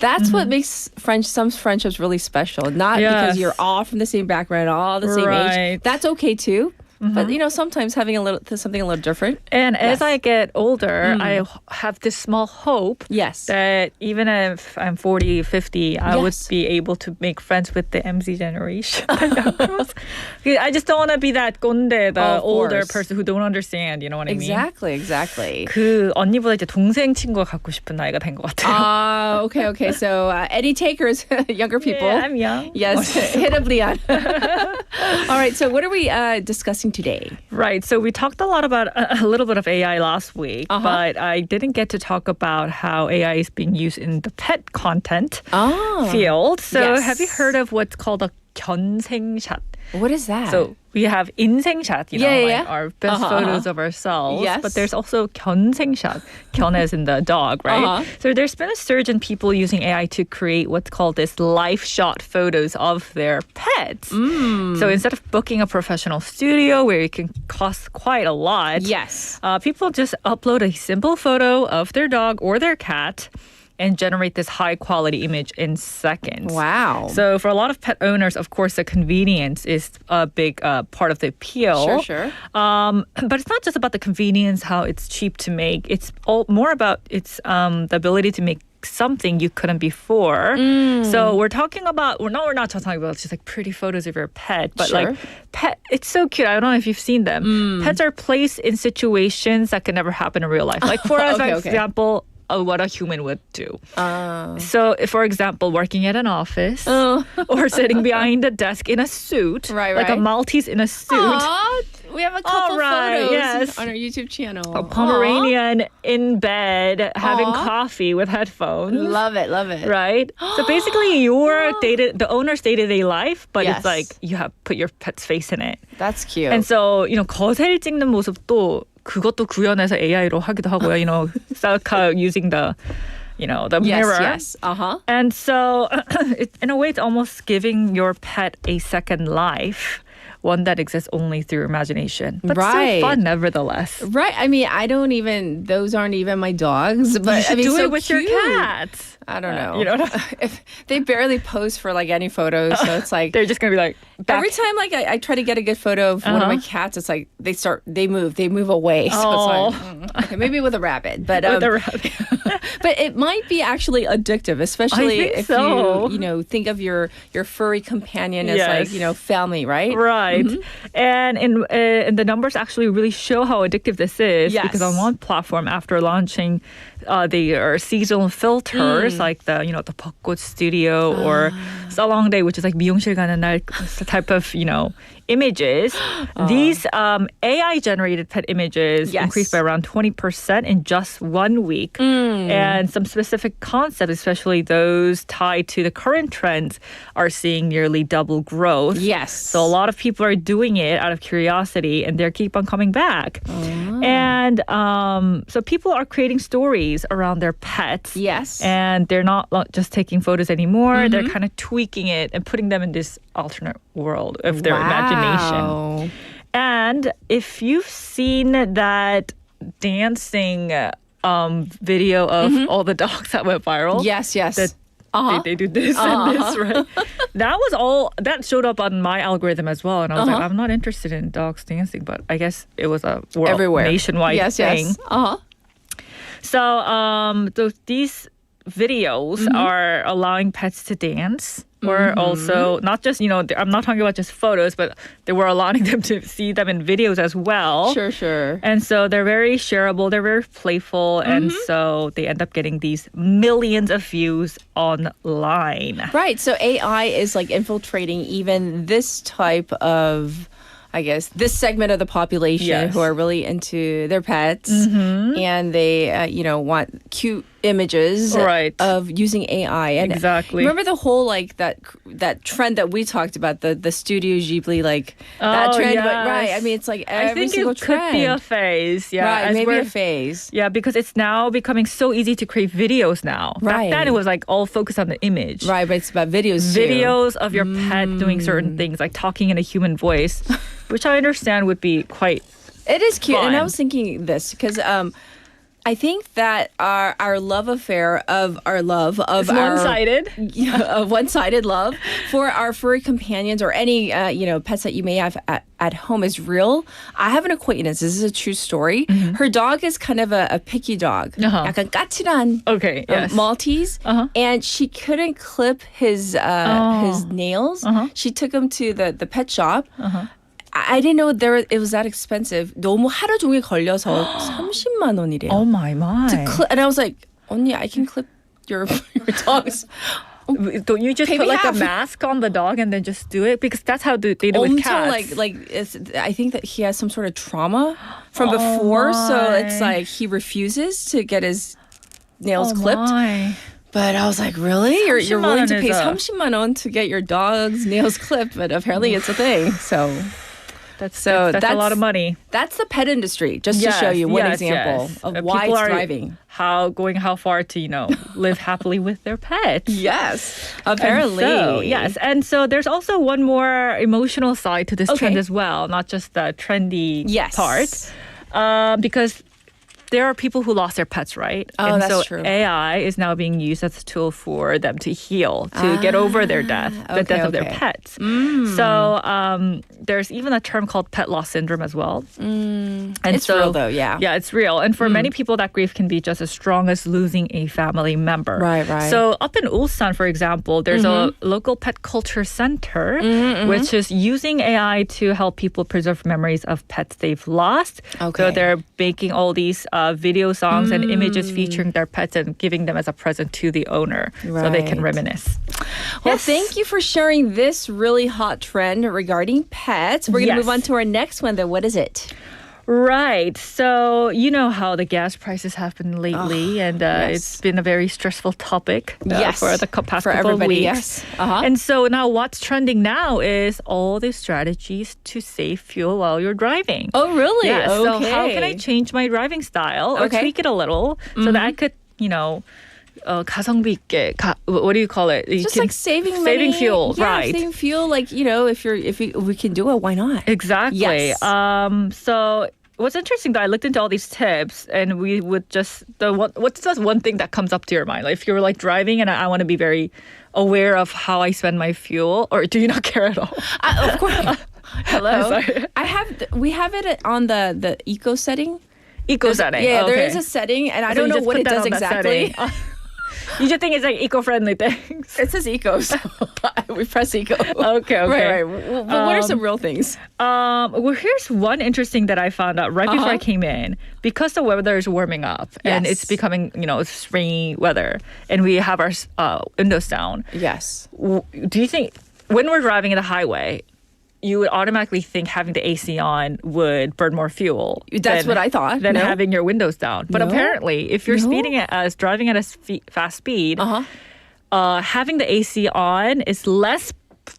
that's what makes some friendships really special. Not because Yes. you're all from the same background, all the same age. Right. That's okay too. But sometimes having something a little different. And as I get older, I have this small hope that even if I'm 40, 50, I would be able to make friends with the MZ generation. I just don't want to be that 꼰대, the older person who don't understand. You know what I mean? Exactly. 그 언니보다 이제 동생 친구가 갖고 싶은 나이가 된 것 같아요. Okay. So any takers, younger people? Yeah, I'm young. Yes, hit up Lian. All right. So what are we discussing today? Right. So we talked a little bit of AI last week, but I didn't get to talk about how AI is being used in the pet content field. So have you heard of what's called a 견생샷? What is that? So we have 인생샷, like our best photos of ourselves. Yes. But there's also 견생샷. 견 as in the dog, right? So there's been a surge in people using AI to create what's called this life shot photos of their pets. So instead of booking a professional studio where it can cost quite a lot, people just upload a simple photo of their dog or their cat and generate this high quality image in seconds. Wow. So for a lot of pet owners, of course, the convenience is a big part of the appeal. Sure. But it's not just about the convenience, how it's cheap to make. It's more about its the ability to make something you couldn't before. So we're talking about, we're not just talking about just like pretty photos of your pet, but like it's so cute. I don't know if you've seen them. Pets are placed in situations that can never happen in real life. Like for example, what a human would do. So, for example, working at an office or sitting behind a desk in a suit, like a Maltese in a suit. Aww, we have a couple photos on our YouTube channel. A Pomeranian in bed having coffee with headphones. Love it. Right? So basically, the owner's day-to-day life, but it's like you have put your pet's face in it. That's cute. And so, 거셀 찍는 모습도 그것도 구현해서 AI로 하기도 하고요. 셀카 using the mirror. Yes. And so, in a way, it's almost giving your pet a second life. One that exists only through imagination. But still fun, nevertheless. Right. I mean, those aren't even my dogs. But you should do so it with cute. your cats. I don't know. You know, if they barely pose for like any photos, so it's like they're just gonna be like every time like I try to get a good photo of one of my cats, it's like they move away. So it's like okay, maybe with a rabbit, but with a rabbit. but it might be actually addictive, especially if you think of your furry companion as like family, right? Right. And in the numbers actually really show how addictive this is because on one platform after launching their seasonal filters like the 벚꽃 studio or salon day, which is like 미용실 가는 날 type of images. These AI generated pet images increased by around 20% in just 1 week. And some specific concepts, especially those tied to the current trends, are seeing nearly double growth. Yes. So a lot of people are doing it out of curiosity and they keep on coming back. And so people are creating stories around their pets. Yes. And they're not just taking photos anymore. They're kind of tweaking it and putting them in this alternate world of their imagination. And if you've seen that dancing video of all the dogs that went viral. Yes. They do this and this, right? That showed up on my algorithm as well. And I was like, I'm not interested in dogs dancing, but I guess it was a nationwide thing. Yes. So these videos are allowing pets to dance. Or also, not just, I'm not talking about just photos, but they were allowing them to see them in videos as well. Sure. And so they're very shareable, they're very playful, and so they end up getting these millions of views online. Right, so AI is like infiltrating even this type of, I guess, this segment of the population who are really into their pets and they, want cute images of using AI. And exactly. Remember the whole like that trend that we talked about, the Studio Ghibli, like that trend. Yes. But, right. I mean, it's like every single trend. I think it could be a phase. Yeah. Right. Maybe a phase. Yeah, because it's now becoming so easy to create videos now. Right. Back then it was like all focused on the image. Right. But it's about videos Videos of your pet doing certain things, like talking in a human voice, which I understand would be quite It is cute. fun. And I was thinking this because I think that our love affair of our love of our one-sided. One-sided love for our furry companions or any pets that you may have at home is real. I have an acquaintance. This is a true story. Her dog is kind of a picky dog. 약간 까칠한 Maltese. And she couldn't clip his nails. She took him to the pet shop. I didn't know it was that expensive. 너무 하루 종일 걸려서 30만 원이래요. Oh my. And I was like, 언니, I can clip your dog's. Don't you just put like a mask on the dog and then just do it? Because that's how they do with cats. I think that he has some sort of trauma from before. So it's like he refuses to get his nails clipped. But I was like, really? You're willing to pay 30만 원 to get your dog's nails clipped? But apparently it's a thing. So that's a lot of money. That's the pet industry, just to show you one example of why it's thriving. Going how far to, live happily with their pets. Yes, apparently. And so there's also one more emotional side to this trend as well, not just the trendy part. Because there are people who lost their pets, right? Oh, and that's so true. AI is now being used as a tool for them to heal, to get over their death, the death of their pets. So there's even a term called pet loss syndrome as well. And it's real though, yeah. Yeah, it's real. And for many people, that grief can be just as strong as losing a family member. Right. So up in Ulsan, for example, there's a local pet culture center, which is using AI to help people preserve memories of pets they've lost. So they're making all these video songs and images featuring their pets and giving them as a present to the owner so they can reminisce. Well, thank you for sharing this really hot trend regarding pets. We're going to move on to our next one, though. What is it? Right. So you know how the gas prices have been lately, and it's been a very stressful topic for the past couple of weeks. And so now what's trending now is all the strategies to save fuel while you're driving. Oh, really? Yeah. So how can I change my driving style or tweak it a little so that I could, 가성비 있게, what do you call it? Just like saving money. Saving fuel, right. Saving fuel, like, if we can do it, why not? Exactly. Yes. So what's interesting though, I looked into all these tips and we would just, what's the one thing that comes up to your mind? Like if you're like driving and I want to be very aware of how I spend my fuel, or do you not care at all? Of course. Hello. Sorry. We have it on the eco setting. Eco setting. Yeah, there is a setting and I don't know what it does exactly. You just think it's like eco-friendly things. It says eco, so we press eco. Okay. Right. Well, what are some real things? Well, here's one interesting that I found out right before I came in. Because the weather is warming up and it's becoming, springy weather, and we have our windows down. Yes. Do you think when we're driving in the highway, you would automatically think having the AC on would burn more fuel? That's what I thought. Than having your windows down. But apparently, if you're driving at a fast speed, having the AC on is less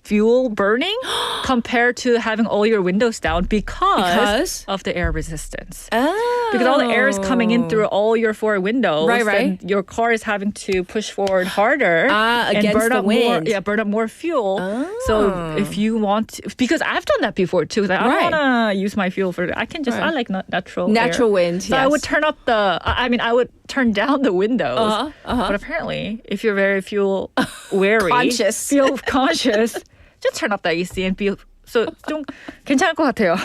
fuel burning compared to having all your windows down because of the air resistance. Because all the air is coming in through all your four windows. Right. And your car is having to push forward harder and burn up more fuel. So if you want to, because I've done that before too. I don't want to use my fuel for it. I like natural air. Wind. So I would turn up I wowould turn down the windows. But apparently, if you're very fuel wary, fuel conscious, just turn up the AC and feel so 좀 괜찮을 것 같아요.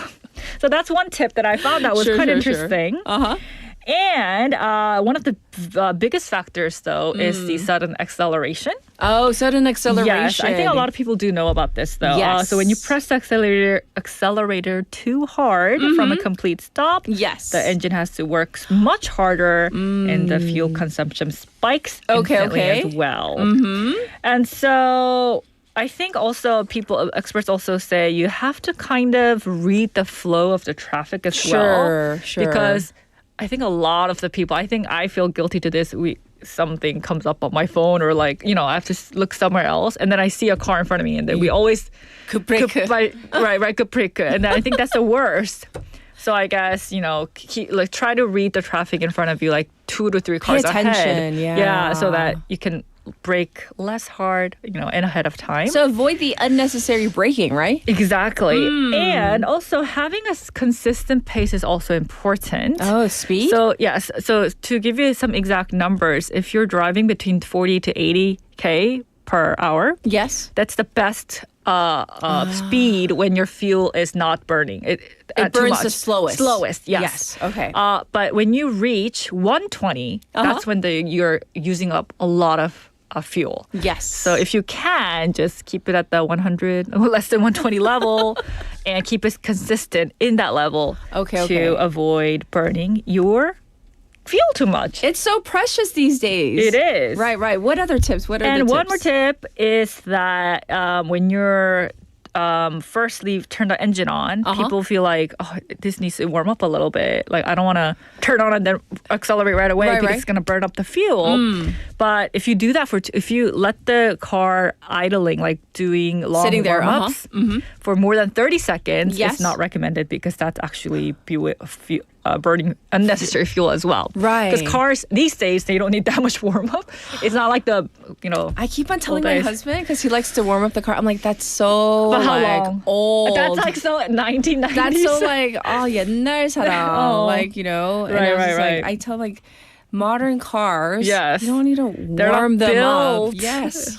So that's one tip that I found that was quite interesting. And one of the biggest factors, though, is the sudden acceleration. Oh, sudden acceleration. Yes, I think a lot of people do know about this, though. Yes. So when you press the accelerator too hard from a complete stop, the engine has to work much harder, and the fuel consumption spikes instantly as well. And so I think also experts also say you have to kind of read the flow of the traffic as well. Sure. Because I think a lot of the people, I feel guilty to this. Something comes up on my phone or I have to look somewhere else and then I see a car in front of me and then we always right, and then I think that's the worst. So I guess, try to read the traffic in front of you 2 to 3 cars Pay attention, ahead. Yeah, so that you can brake less hard, and ahead of time. So avoid the unnecessary braking, right? Exactly. And also having a consistent pace is also important. Oh, speed? So yes. So to give you some exact numbers, if you're driving between 40 to 80 per hour, yes, that's the best speed when your fuel is not burning. It burns the slowest. Slowest, yes. Yes, okay. But when you reach 120, that's when you're using up a lot of fuel. Yes. So if you can, just keep it at the 100, less than 120 level and keep it consistent in that level to avoid burning your fuel too much. It's so precious these days. It is. Right. What other tips? What are the tips? And one more tip is that when you're firstly turn the engine on, people feel like, this needs to warm up a little bit. Like, I don't want to turn on and then accelerate right away because it's going to burn up the fuel. But if you do that if you let the car idling, like doing long sitting there, warm-ups for more than 30 seconds, it's not recommended because that's actually burning unnecessary fuel as well. Right. Because cars these days, they don't need that much warm up. It's not like the, I keep on telling my husband because he likes to warm up the car. I'm like, that's so but how long? Old. That's like so 1990s. That's so like, 옛날 사람. Like, and right. I tell like, modern cars, yes, you don't need to warm them up. Yes.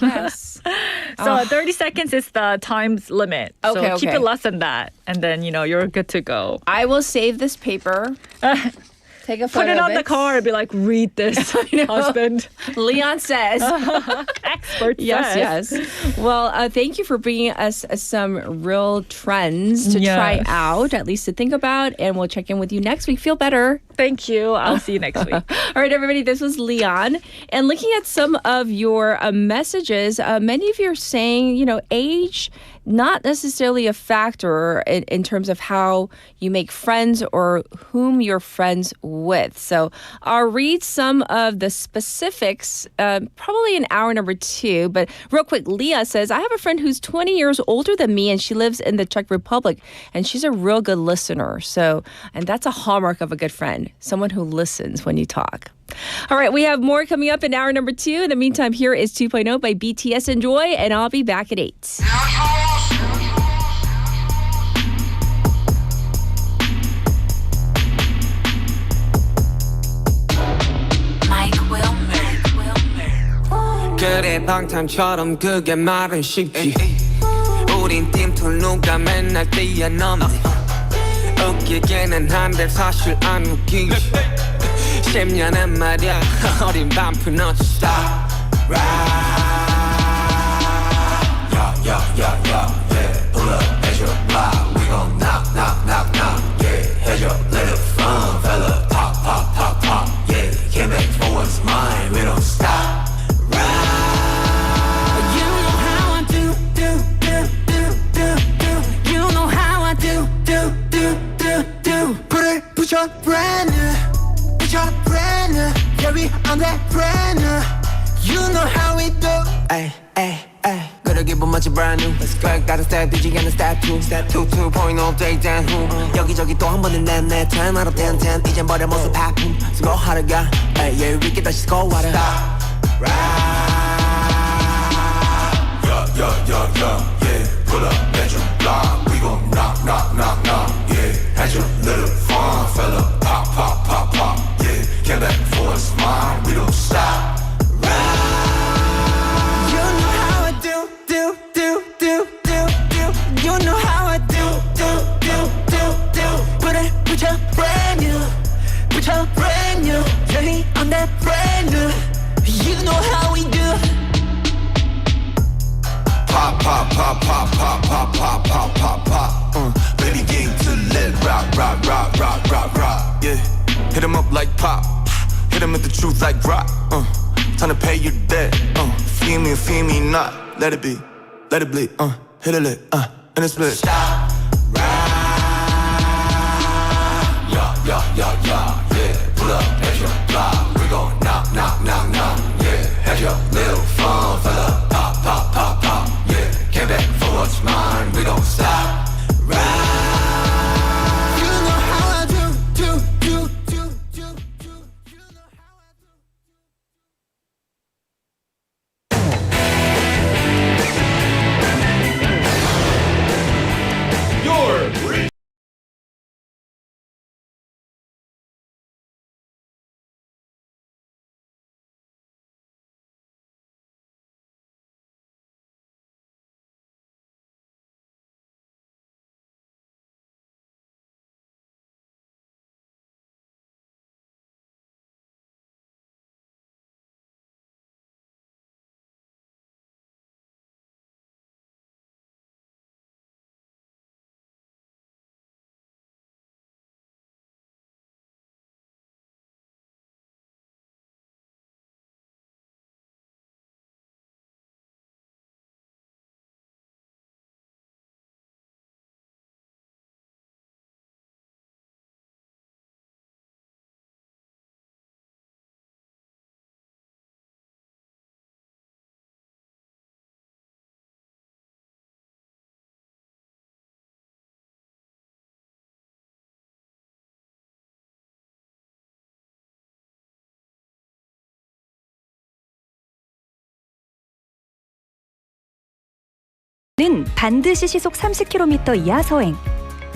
So 30 seconds is the time's limit. So keep it less than that. And then, you're good to go. I will save this paper. Take a photo Put it on the car and be like, read this, husband. Lian says. Expert yes. Well, thank you for bringing us some real trends to try out, at least to think about. And we'll check in with you next week. Feel better. Thank you. I'll see you next week. All right, everybody. This was Lian. And looking at some of your messages, many of you are saying, age, not necessarily a factor in terms of how you make friends or whom you're friends with. So I'll read some of the specifics probably in hour number 2. But real quick, Leah says, I have a friend who's 20 years older than me and she lives in the Czech Republic and she's a real good listener. And that's a hallmark of a good friend, someone who listens when you talk. All right, we have more coming up in hour number 2. In the meantime, here is 2.0 by BTS. Enjoy, and I'll be back at 8. 그래 방탄처럼 그게 말은 쉽지 우린 팀툴 누가 맨날 뛰어넘네 웃기기는 한데 사실 안 웃기지 10년은 말야 어린 반푼 없이 stop yeah pull up at your block we gon' knock yeah had your little fun fella pop yeah came back for what's mine we don't stop Put your brand new, yeah we on that brand new. You know how we do. Ay. Gotta give them much brand new. Let's go. Got a step, did you get a step 2? Step 2, 2.0 day down who? 여기저기 또 한 번은 내 10 out of 10 이젠 버려 모습 하품 수고하러 가. Ay, yeah we get 다시 스코어하러. Stop. Yeah. Pull up at your block. We gon' knock. Yeah, had your little fun, fella. Pop. Yeah, came back for a smile. We don't stop. You know how I do. You know how I do. Put your brand new. Really on that brand new. You know how we do. Pop. Baby gang to let rock. Yeah, hit him up like pop. Hit him with the truth like rock. Time to pay your debt. Feel me not. Let it be. Let it bleed. Hit a lick. And it's split. Stop. Yeah, pull up at your block. We gon' knock. Yeah, had your little fun, fella. Pop. Yeah, came back for what's mine. We don't stop. You know how I do. 는 반드시 시속 30km 이하 서행,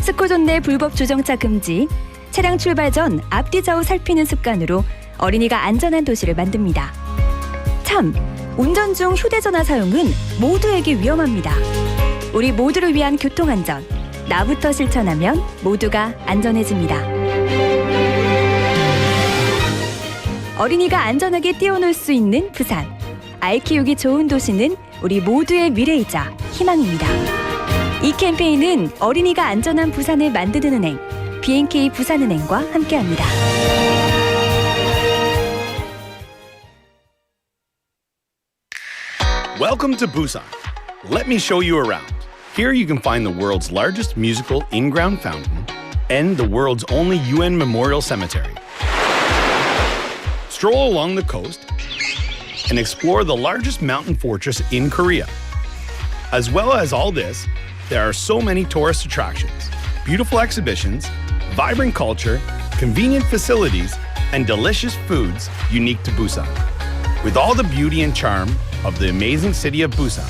스코존 내 불법 주정차 금지, 차량 출발 전 앞뒤 좌우 살피는 습관으로 어린이가 안전한 도시를 만듭니다. 참, 운전 중 휴대전화 사용은 모두에게 위험합니다. 우리 모두를 위한 교통안전, 나부터 실천하면 모두가 안전해집니다. 어린이가 안전하게 뛰어놀 수 있는 부산. 아이 키우기 좋은 도시는 우리 모두의 미래이자 희망입니다. 이 캠페인은 어린이가 안전한 부산을 만드는 은행, B&K 부산은행과 함께합니다. Welcome to Busan. Let me show you around. Here you can find the world's largest musical in-ground fountain and the world's only UN memorial cemetery. Stroll along the coast and explore the largest mountain fortress in Korea. As well as all this, there are so many tourist attractions, beautiful exhibitions, vibrant culture, convenient facilities, and delicious foods unique to Busan. With all the beauty and charm of the amazing city of Busan,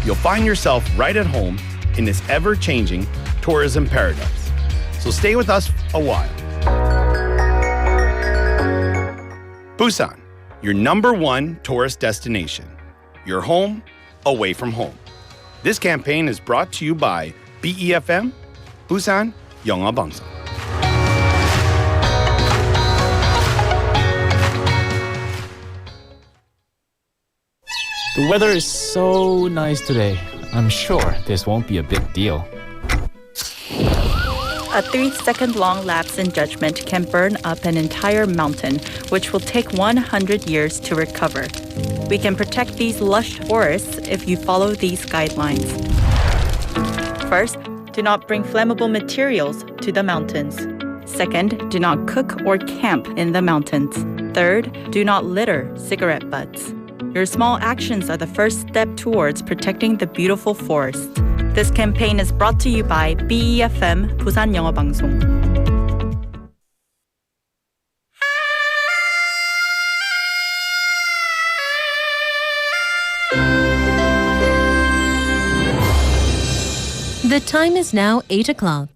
you'll find yourself right at home in this ever-changing tourism paradise. So stay with us a while. Busan, your #1 tourist destination. Your home, away from home. This campaign is brought to you by BEFM, Busan 영어방송. The weather is so nice today. I'm sure this won't be a big deal. A 3-second long lapse in judgment can burn up an entire mountain, which will take 100 years to recover. We can protect these lush forests if you follow these guidelines. First, do not bring flammable materials to the mountains. Second, do not cook or camp in the mountains. Third, do not litter cigarette butts. Your small actions are the first step towards protecting the beautiful forest. This campaign is brought to you by BEFM 부산영어방송. The time is now 8 o'clock.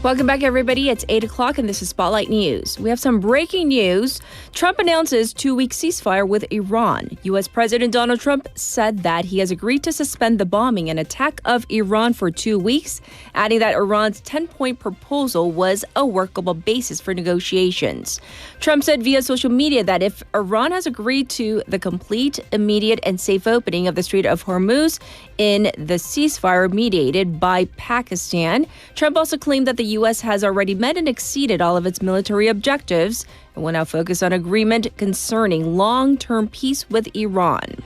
Welcome back, everybody. It's 8 o'clock, and this is Spotlight News. We have some breaking news. Trump announces 2-week ceasefire with Iran. U.S. President Donald Trump said that he has agreed to suspend the bombing and attack of Iran for 2 weeks, adding that Iran's 10-point proposal was a workable basis for negotiations. Trump said via social media that if Iran has agreed to the complete, immediate, and safe opening of the Strait of Hormuz in the ceasefire mediated by Pakistan, Trump also claimed that the U.S. has already met and exceeded all of its military objectives and will now focus on agreement concerning long-term peace with Iran.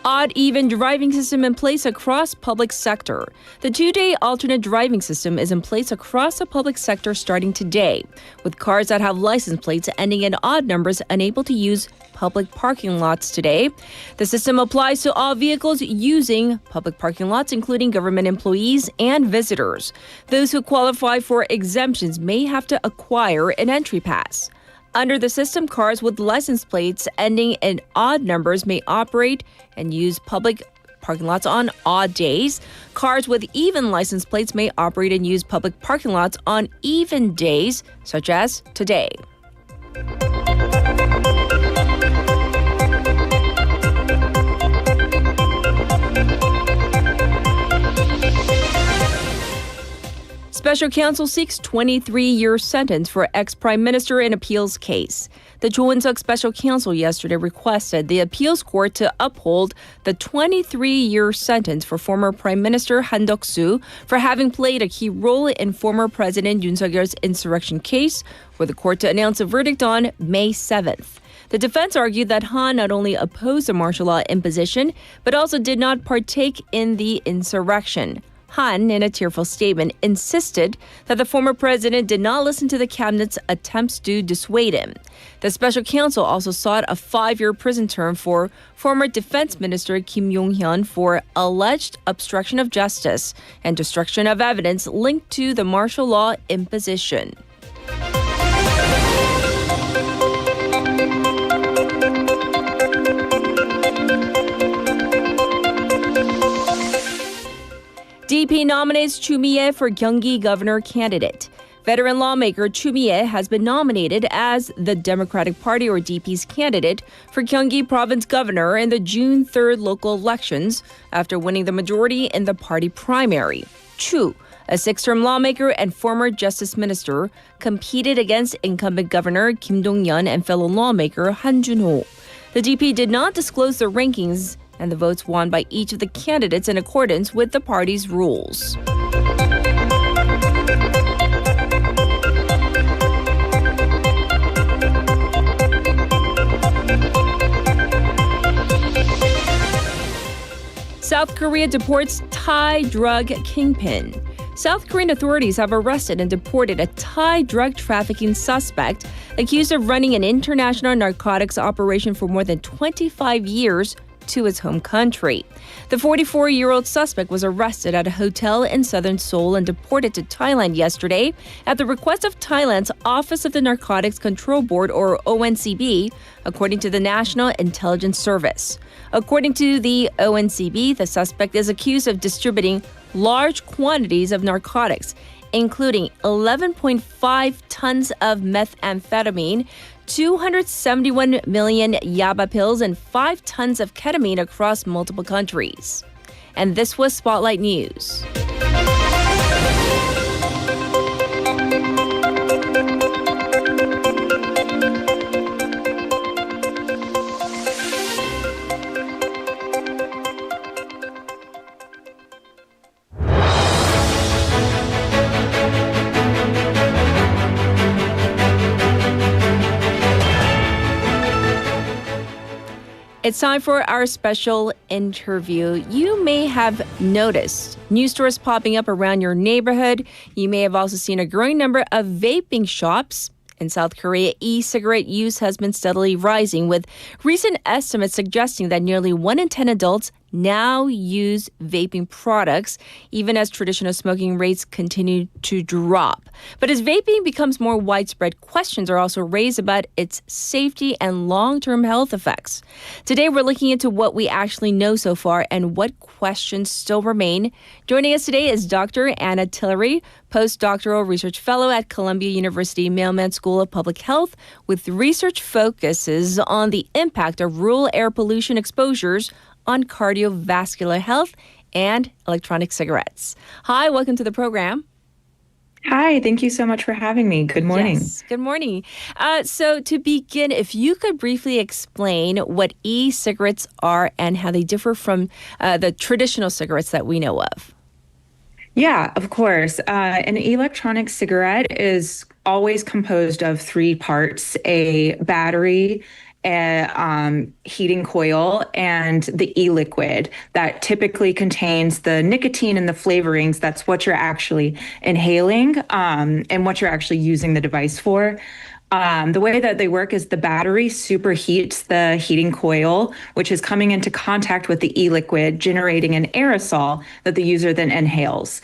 Odd-even driving system in place across public sector. The 2-day alternate driving system is in place across the public sector starting today, with cars that have license plates ending in odd numbers unable to use public parking lots today. The system applies to all vehicles using public parking lots, including government employees and visitors. Those who qualify for exemptions may have to acquire an entry pass. Under the system, cars with license plates ending in odd numbers may operate and use public parking lots on odd days. Cars with even license plates may operate and use public parking lots on even days, such as today. special counsel seeks 23-year sentence for ex-prime minister in appeals case. The Cho In-suk special counsel yesterday requested the appeals court to uphold the 23-year sentence for former Prime Minister Han Duck-soo for having played a key role in former President Yoon Suk-yeol's insurrection case, for the court to announce a verdict on May 7th. The defense argued that Han not only opposed the martial law imposition, but also did not partake in the insurrection. Han, in a tearful statement, insisted that the former president did not listen to the cabinet's attempts to dissuade him. The special counsel also sought a 5-year prison term for former defense minister Kim Yong-hyun for alleged obstruction of justice and destruction of evidence linked to the martial law imposition. DP nominates Chu Mi-ae for Gyeonggi governor candidate. Veteran lawmaker Chu Mi-ae has been nominated as the Democratic Party or DP's candidate for Gyeonggi province governor in the June 3rd local elections after winning the majority in the party primary. Chu, a 6-term lawmaker and former justice minister, competed against incumbent governor Kim Dong-yeon and fellow lawmaker Han Jun-ho. The DP did not disclose the rankings and the votes won by each of the candidates in accordance with the party's rules. South Korea deports Thai drug kingpin. South Korean authorities have arrested and deported a Thai drug trafficking suspect accused of running an international narcotics operation for more than 25 years to his home country. The 44-year-old suspect was arrested at a hotel in southern Seoul and deported to Thailand yesterday at the request of Thailand's Office of the Narcotics Control Board, or ONCB, according to the National Intelligence Service. According to the ONCB, the suspect is accused of distributing large quantities of narcotics, including 11.5 tons of methamphetamine, 271 million yaba pills, and 5 tons of ketamine across multiple countries. And this was Spotlight News. It's time for our special interview. You may have noticed new stores popping up around your neighborhood. You may have also seen a growing number of vaping shops. In South Korea, e-cigarette use has been steadily rising, with recent estimates suggesting that nearly 1 in 10 adults now use vaping products, even as traditional smoking rates continue to drop. But as vaping becomes more widespread, questions are also raised about its safety and long-term health effects. Today, we're looking into what we actually know so far and what questions still remain. Joining us today is Dr. Anna Tillery, postdoctoral research fellow at Columbia University Mailman School of Public Health, with research focuses on the impact of rural air pollution exposures on cardiovascular health and electronic cigarettes. Hi, welcome to the program. Hi, thank you so much for having me. Good morning. Yes, good morning. So to begin, if you could briefly explain what e-cigarettes are and how they differ from the traditional cigarettes that we know of. Yeah, of course. An electronic cigarette is always composed of 3 parts: a battery, a heating coil, and the e-liquid that typically contains the nicotine and the flavorings. That's what you're actually inhaling and what you're actually using the device for. The way that they work is the battery superheats the heating coil, which is coming into contact with the e-liquid, generating an aerosol that the user then inhales.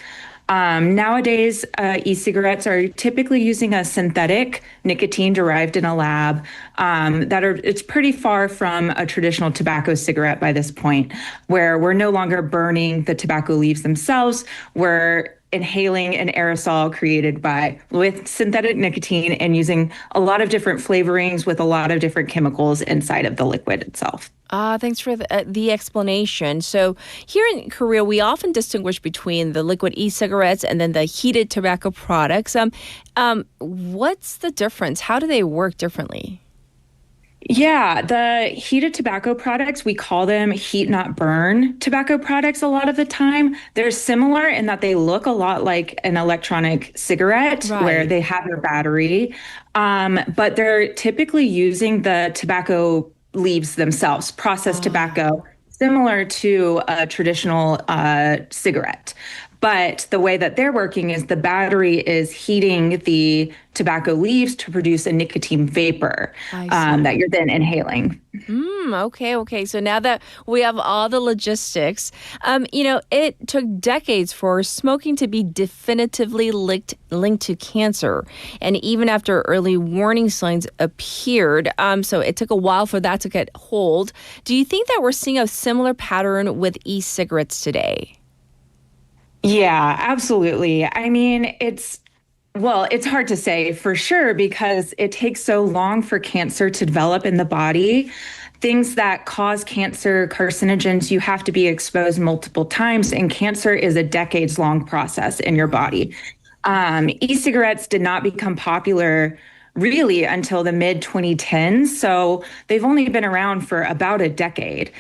Nowadays, e-cigarettes are typically using a synthetic nicotine derived in a lab it's pretty far from a traditional tobacco cigarette by this point, where we're no longer burning the tobacco leaves themselves. We're inhaling an aerosol created with synthetic nicotine and using a lot of different flavorings with a lot of different chemicals inside of the liquid itself. Thanks for the explanation. So here in Korea, we often distinguish between the liquid e-cigarettes and then the heated tobacco products. What's the difference? How do they work differently? Yeah, the heated tobacco products, we call them heat not burn tobacco products a lot of the time. They're similar in that they look a lot like an electronic cigarette where they have their battery, but they're typically using the tobacco leaves themselves, processed tobacco, similar to a traditional cigarette. But the way that they're working is the battery is heating the tobacco leaves to produce a nicotine vapor that you're then inhaling. Okay. So now that we have all the logistics, it took decades for smoking to be definitively linked to cancer. And even after early warning signs appeared, so it took a while for that to get hold. Do you think that we're seeing a similar pattern with e-cigarettes today? Yeah, absolutely. I mean, it's hard to say for sure because it takes so long for cancer to develop in the body. Things that cause cancer, carcinogens, you have to be exposed multiple times, and cancer is a decades-long process in your body. E-cigarettes did not become popular really until the mid-2010s, so they've only been around for about a decade.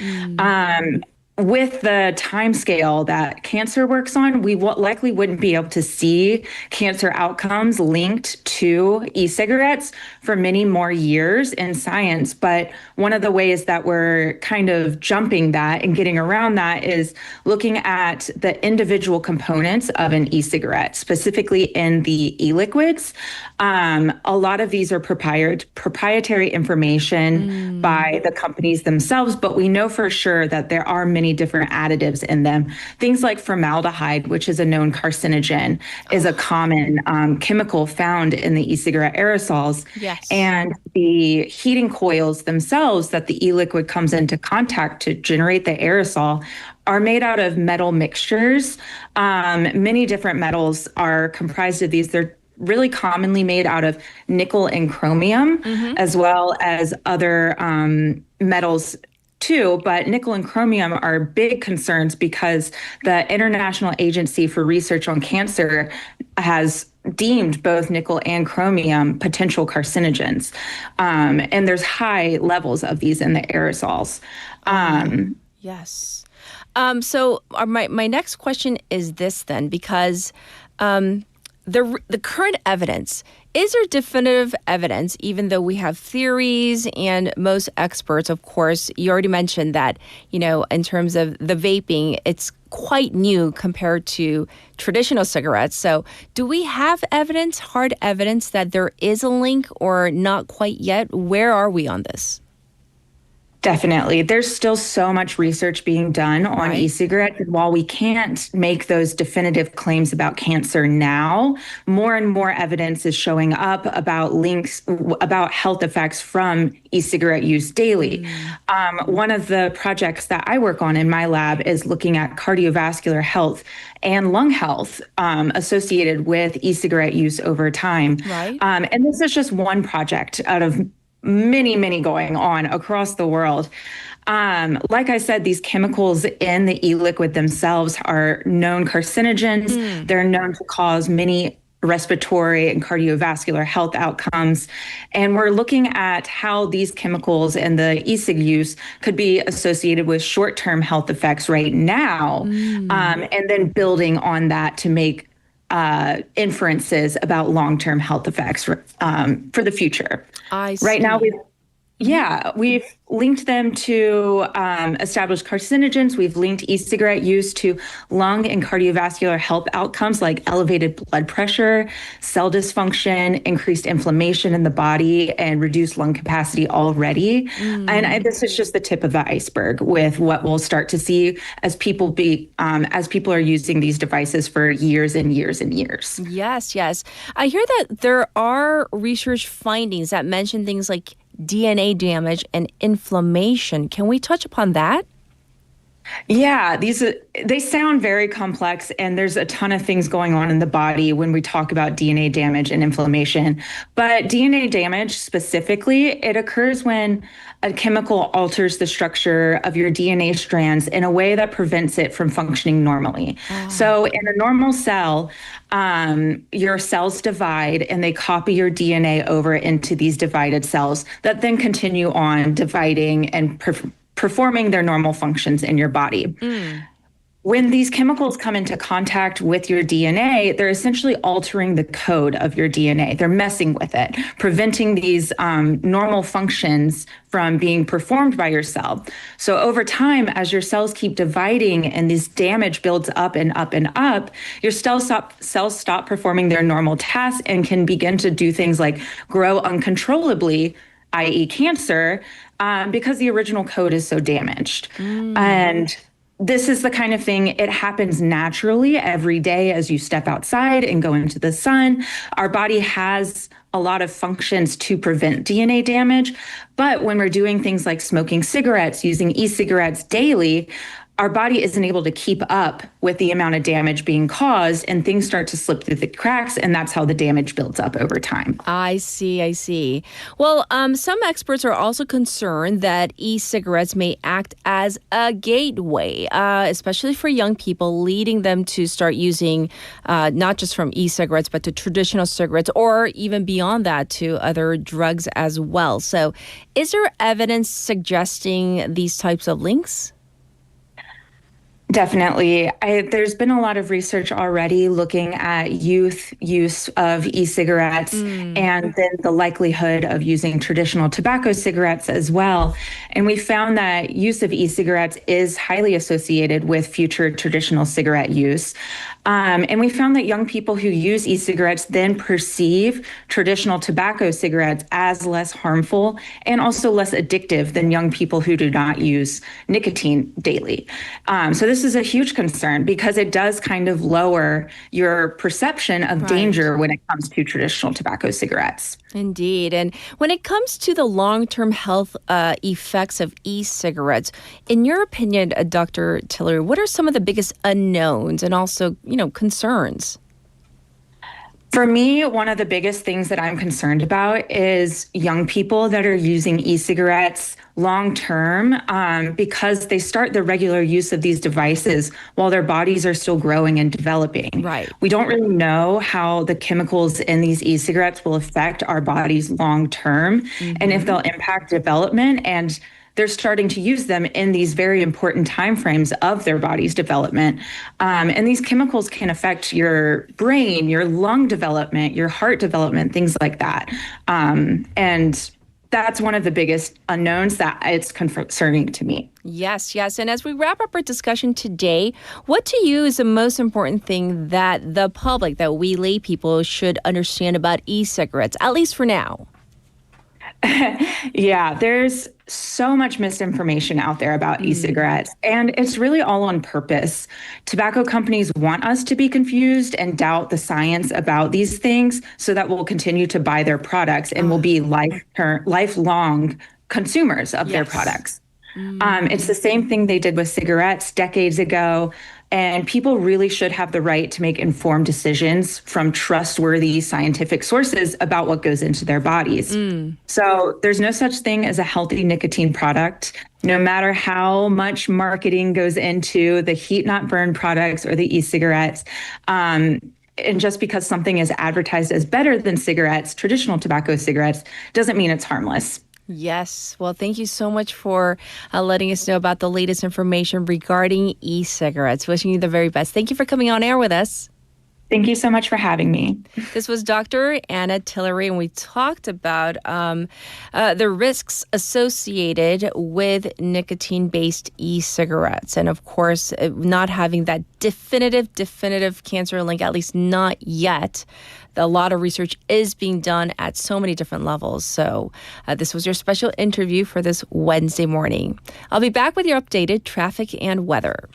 With the time scale that cancer works on, we likely wouldn't be able to see cancer outcomes linked to e-cigarettes for many more years in science. But one of the ways that we're kind of jumping that and getting around that is looking at the individual components of an e-cigarette, specifically in the e-liquids. A lot of these are proprietary information by the companies themselves, but we know for sure that there are many different additives in them. Things like formaldehyde, which is a known carcinogen, is a common chemical found in the e-cigarette aerosols. Yes. And the heating coils themselves that the e-liquid comes into contact to generate the aerosol are made out of metal mixtures. Many different metals are comprised of these. They're really commonly made out of nickel and chromium, as well as other metals too, but nickel and chromium are big concerns because the International Agency for Research on Cancer has deemed both nickel and chromium potential carcinogens. And there's high levels of these in the aerosols. Yes. So my next question is this then, because the current evidence, is there definitive evidence, even though we have theories and most experts, of course, you already mentioned that, in terms of the vaping, it's quite new compared to traditional cigarettes. So do we have evidence, hard evidence that there is a link or not quite yet? Where are we on this? Definitely. There's still so much research being done on e-cigarettes. And while we can't make those definitive claims about cancer now, more and more evidence is showing up about links, about health effects from e-cigarette use daily. One of the projects that I work on in my lab is looking at cardiovascular health and lung health associated with e-cigarette use over time. And this is just one project out of many going on across the world. Like I said, these chemicals in the e-liquid themselves are known carcinogens. They're known to cause many respiratory and cardiovascular health outcomes. And we're looking at how these chemicals and the e-cig use could be associated with short-term health effects right now, and then building on that to make inferences about long-term health effects for the future. I see. Right now, we've linked them to established carcinogens. We've linked e-cigarette use to lung and cardiovascular health outcomes like elevated blood pressure, cell dysfunction, increased inflammation in the body, and reduced lung capacity already. And this is just the tip of the iceberg with what we'll start to see as people are using these devices for years and years and years. Yes. I hear that there are research findings that mention things like DNA damage and inflammation. Can we touch upon that? Yeah, they sound very complex, and there's a ton of things going on in the body when we talk about DNA damage and inflammation. But DNA damage specifically, it occurs when a chemical alters the structure of your DNA strands in a way that prevents it from functioning normally. So in a normal cell, your cells divide and they copy your DNA over into these divided cells that then continue on dividing and performing their normal functions in your body. When these chemicals come into contact with your DNA, they're essentially altering the code of your DNA. They're messing with it, preventing these normal functions from being performed by your cell. So over time, as your cells keep dividing and this damage builds up and up and up, your cells stop performing their normal tasks and can begin to do things like grow uncontrollably, i.e. cancer, because the original code is so damaged. And this is the kind of thing, it happens naturally every day as you step outside and go into the sun. Our body has a lot of functions to prevent DNA damage. But when we're doing things like smoking cigarettes, using e-cigarettes daily, our body isn't able to keep up with the amount of damage being caused, and things start to slip through the cracks, and that's how the damage builds up over time. I see. Well, some experts are also concerned that e-cigarettes may act as a gateway, especially for young people, leading them to start using not just from e-cigarettes, but to traditional cigarettes, or even beyond that to other drugs as well. So is there evidence suggesting these types of links? Definitely. There's been a lot of research already looking at youth use of e-cigarettes and then the likelihood of using traditional tobacco cigarettes as well. And we found that use of e-cigarettes is highly associated with future traditional cigarette use. And we found that young people who use e-cigarettes then perceive traditional tobacco cigarettes as less harmful and also less addictive than young people who do not use nicotine daily. So this is a huge concern because it does kind of lower your perception of danger when it comes to traditional tobacco cigarettes. Indeed. And when it comes to the long-term health effects of e-cigarettes, in your opinion, Dr. Tillery, what are some of the biggest unknowns and also, concerns? For me, one of the biggest things that I'm concerned about is young people that are using e-cigarettes long-term because they start the regular use of these devices while their bodies are still growing and developing. Right. We don't really know how the chemicals in these e-cigarettes will affect our bodies long-term and if they'll impact development, and they're starting to use them in these very important timeframes of their body's development. And these chemicals can affect your brain, your lung development, your heart development, things like that. And that's one of the biggest unknowns that it's concerning to me. Yes. And as we wrap up our discussion today, what to you is the most important thing that the public, that we lay people should understand about e-cigarettes, at least for now? Yeah, there's so much misinformation out there about e-cigarettes, and it's really all on purpose. Tobacco companies want us to be confused and doubt the science about these things so that we'll continue to buy their products and will be lifelong consumers of their products. It's the same thing they did with cigarettes decades ago. And people really should have the right to make informed decisions from trustworthy scientific sources about what goes into their bodies. So there's no such thing as a healthy nicotine product, no matter how much marketing goes into the heat not burn products or the e-cigarettes. And just because something is advertised as better than cigarettes, traditional tobacco cigarettes, doesn't mean it's harmless. Yes. Well, thank you so much for letting us know about the latest information regarding e-cigarettes. Wishing you the very best. Thank you for coming on air with us. Thank you so much for having me. This was Dr. Anna Tillery, and we talked about the risks associated with nicotine-based e-cigarettes. And of course, not having that definitive cancer link, at least not yet. A lot of research is being done at so many different levels. So this was your special interview for this Wednesday morning. I'll be back with your updated traffic and weather.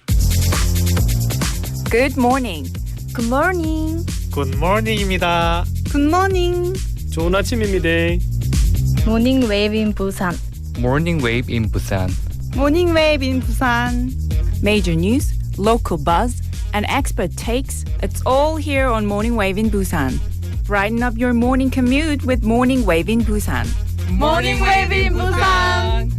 Good morning. Good morning. 굿모닝입니다. Good morning. 좋은 아침입니다. Morning wave in Busan. Morning wave in Busan. Morning wave in Busan. Major news, local buzz, and expert takes, it's all here on Morning Wave in Busan. Brighten up your morning commute with Morning Wave in Busan. Morning Wave in Busan.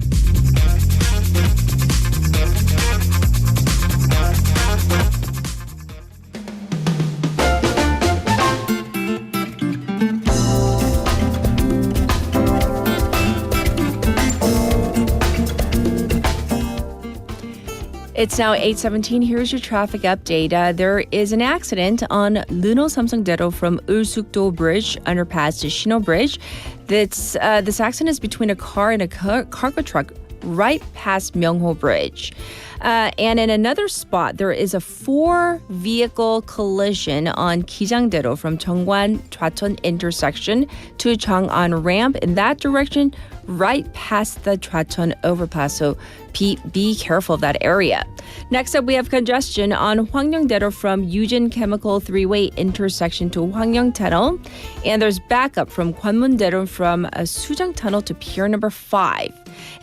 It's now 8:17. Here's your traffic update. There is an accident on Luno Samsung-daedo from Ulsukdo Bridge underpass to Shino Bridge. This accident is between a car and a cargo truck right past Myeongho Bridge. And in another spot, there is a 4-vehicle collision on Kijang-daedo from Cheongwan Chwacheon intersection to Chang'an ramp in that direction, right past the Chwacheon overpass. So be careful of that area. Next up, we have congestion on Hwangryong-daedo from Yujin Chemical 3-way intersection to Hwangryong Tunnel. And there's backup from Gwanmun-daedo from Sujang Tunnel to Pier number 5.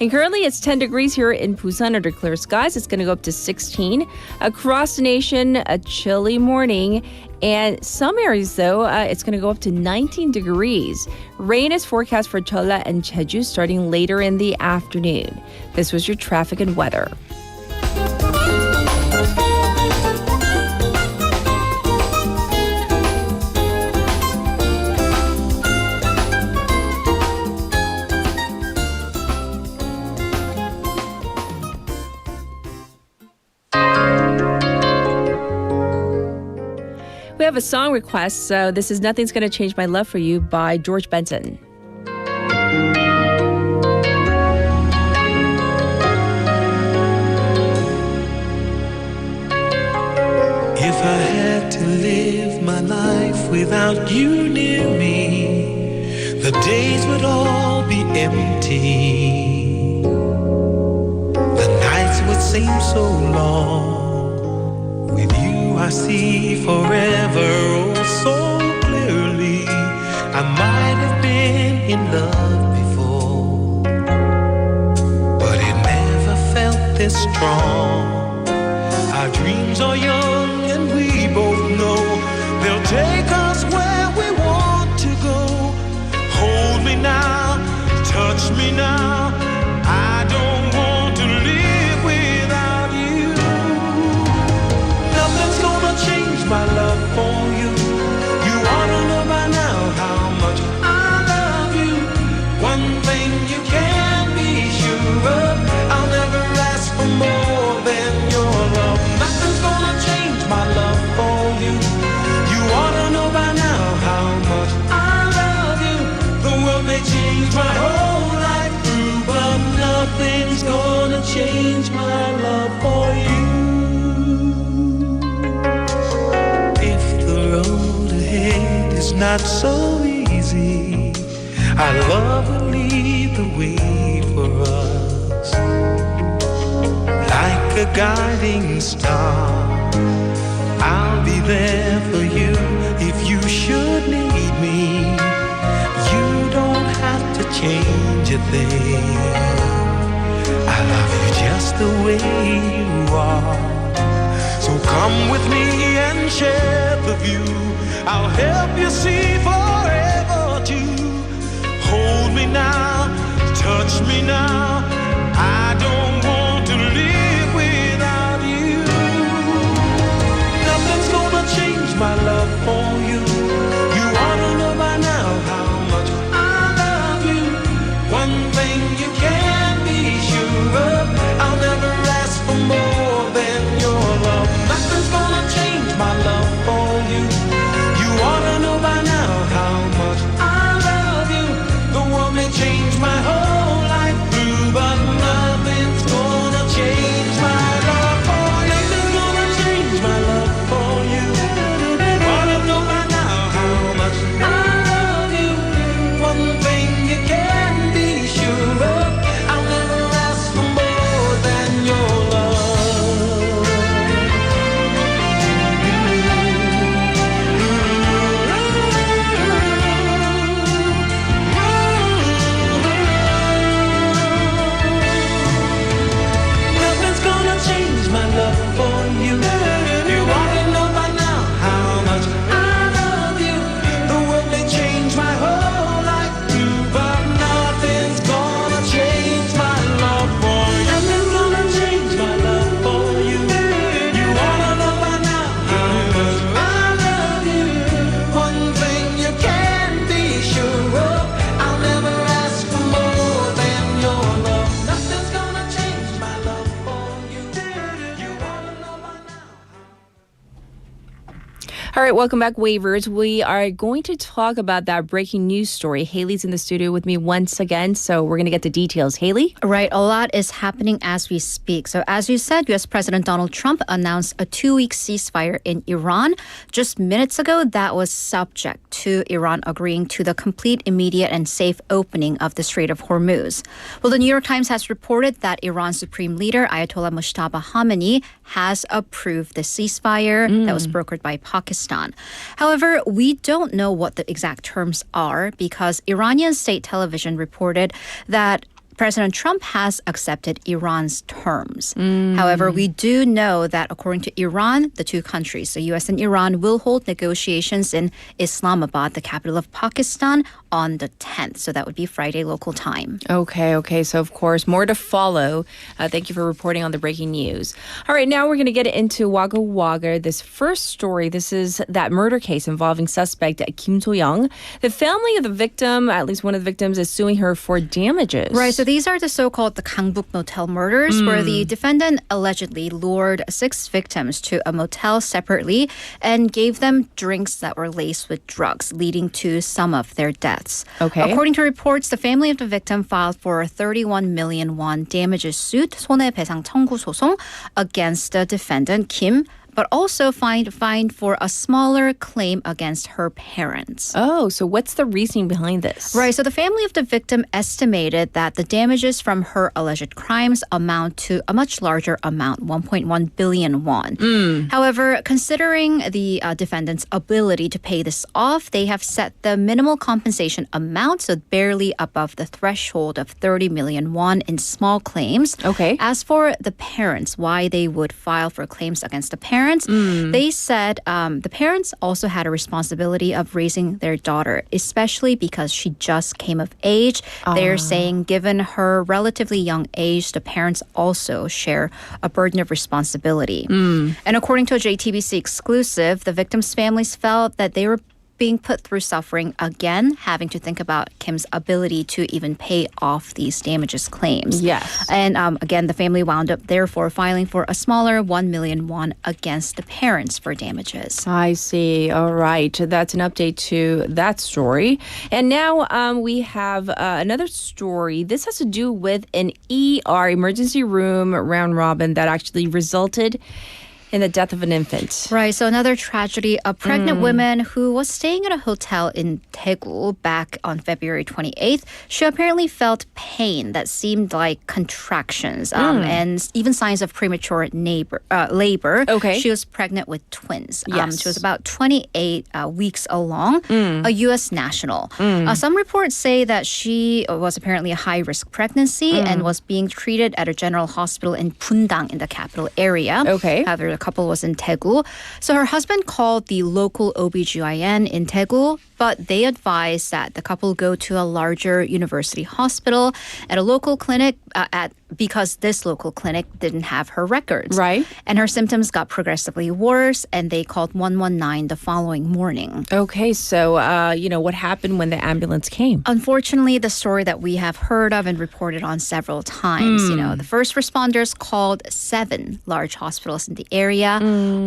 And currently it's 10 degrees here in Busan under clear skies. It's going to go up to 16. Across the nation, a chilly morning. And some areas, though, it's going to go up to 19 degrees. Rain is forecast for Jeolla and Jeju starting later in the afternoon. This was your traffic and weather. We have a song request, so this is Nothing's Gonna Change My Love for You by George Benson. If I had to live my life without you near me, the days would all be empty. The nights would seem so long. With you I see forever oh so clearly. I might have been in love before, but it never felt this strong. Our dreams are young and we both know they'll take us where we want to go. Hold me now, touch me now. I don't want to live without you. Nothing's gonna change my love for you. You ought to know by now how much I love you. One thing you can be sure of, I'll never ask for more than your love. Nothing's gonna change my love for you. You ought to know by now how much I love you. The world may change my whole life through, but nothing's gonna change my love for you. If the road ahead is not so easy, our love will lead the way for us. Like a guiding star, I'll be there for you if you should need me. You don't have to change a thing. I love you just the way you are. So come with me and share the view. I'll help you see forever too. Hold me now, touch me now. I don't want to live without you. Nothing's gonna change my love for you. You ought to know by now how much I love you. One thing you can be sure of, I'll never ask for more than your love. Nothing's gonna change my love for you. You ought to know by now how much I love you. The world may change my whole life through, but All right, welcome back, Wavers. We are going to talk about that breaking news story. Haley's in the studio with me once again, so we're going to get the details. Haley? Right, a lot is happening as we speak. So as you said, U.S. President Donald Trump announced a 2-week ceasefire in Iran. Just minutes ago, that was subject to Iran agreeing to the complete, immediate, and safe opening of the Strait of Hormuz. Well, the New York Times has reported that Iran's supreme leader, Ayatollah Mujtaba Khamenei, has approved the ceasefire that was brokered by Pakistan. However, we don't know what the exact terms are because Iranian state television reported that President Trump has accepted Iran's terms. However, we do know that according to Iran, the two countries, the U.S. and Iran, will hold negotiations in Islamabad, the capital of Pakistan, on the 10th. So that would be Friday local time. Okay. So, of course, more to follow. Thank you for reporting on the breaking news. All right, now we're going to get into wa글와글. This first story, this is that murder case involving suspect Kim So-young. The family of the victim, at least one of the victims, is suing her for damages. Right, so these are the so-called the Gangbuk motel murders, where the defendant allegedly lured 6 victims to a motel separately and gave them drinks that were laced with drugs, leading to some of their deaths. Okay. According to reports, the family of the victim filed for a 31 million won damages suit, 손해배상 청구 소송, against the defendant Kim, but also fined for a smaller claim against her parents. Oh, so what's the reasoning behind this? Right, so the family of the victim estimated that the damages from her alleged crimes amount to a much larger amount, 1.1 billion won. However, considering the defendant's ability to pay this off, they have set the minimal compensation amount, so barely above the threshold of 30 million won in small claims. Okay. As for the parents, why they would file for claims against the parents, they said the parents also had a responsibility of raising their daughter, especially because she just came of age. They're saying given her relatively young age, the parents also share a burden of responsibility. And according to a JTBC exclusive, the victims' families felt that they were being put through suffering again, having to think about Kim's ability to even pay off these damages claims. Yes. And again, the family wound up therefore filing for a smaller 1 million won against the parents for damages. I see. All right. That's an update to that story. And now we have another story. This has to do with an ER, emergency room round robin, that actually resulted in the death of an infant. Right, so another tragedy. A pregnant woman who was staying at a hotel in Daegu back on February 28th, she apparently felt pain that seemed like contractions and even signs of premature labor. Okay. She was pregnant with twins. Yes. She was about 28 weeks along, a U.S. national. Some reports say that she was apparently a high-risk pregnancy and was being treated at a general hospital in Bundang in the capital area. Okay. However, the couple was in Daegu. So her husband called the local OBGYN in Daegu, but they advised that the couple go to a larger university hospital at a local clinic because this local clinic didn't have her records. Right. And her symptoms got progressively worse, and they called 119 the following morning. Okay, so, what happened when the ambulance came? Unfortunately, the story that we have heard of and reported on several times, the first responders called 7 large hospitals in the area.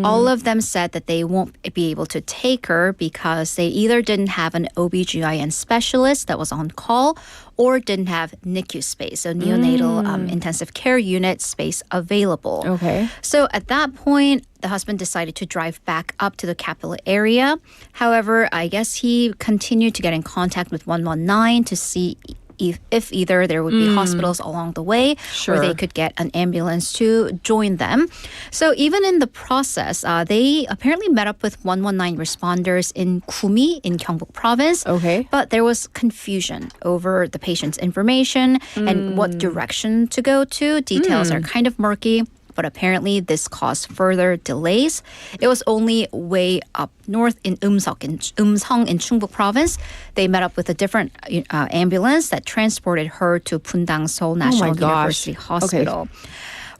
All of them said that they won't be able to take her because they either didn't have an OBGYN specialist that was on call or didn't have NICU space, so neonatal intensive care unit space available. Okay. So at that point, the husband decided to drive back up to the capital area. However, I guess he continued to get in contact with 119 to see if either there would be hospitals along the way or they could get an ambulance to join them. So even in the process, they apparently met up with 119 responders in Gumi in Gyeongbuk province. Okay. But there was confusion over the patient's information and what direction to go to. Details are kind of murky. But apparently this caused further delays. It was only way up north in Umseong in Chungbuk province. They met up with a different ambulance that transported her to Bundang Seoul National University Hospital. Okay.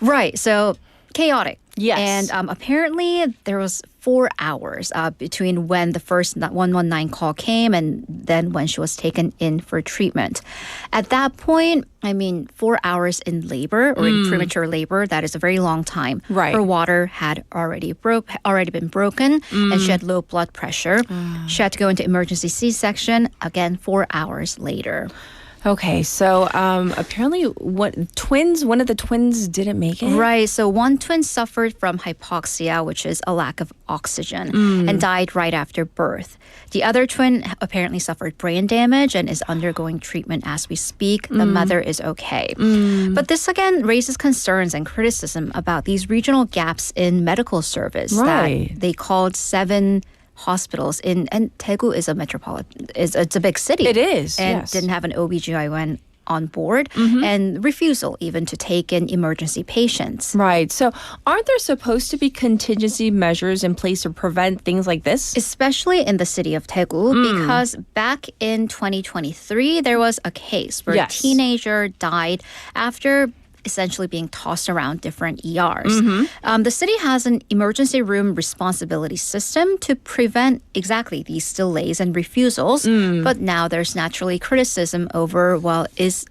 Right, so chaotic. Yes. And apparently there was 4 hours between when the first 119 call came and then when she was taken in for treatment. At that point, 4 hours in labor or in premature labor, that is a very long time. Right. Her water had already been broken and she had low blood pressure. She had to go into emergency C-section, again, 4 hours later. Okay, so apparently one of the twins didn't make it? Right, so one twin suffered from hypoxia, which is a lack of oxygen, and died right after birth. The other twin apparently suffered brain damage and is undergoing treatment as we speak. The mother is okay. But this again raises concerns and criticism about these regional gaps in medical service that they called 7 hospitals and Daegu is a metropolitan. It's a big city. It is, and yes. didn't have an OBGYN on board and refusal even to take in emergency patients. Right. So aren't there supposed to be contingency measures in place to prevent things like this? Especially in the city of Daegu because back in 2023 there was a case where a teenager died after essentially being tossed around different ERs. The city has an emergency room responsibility system to prevent exactly these delays and refusals. But now there's naturally criticism over,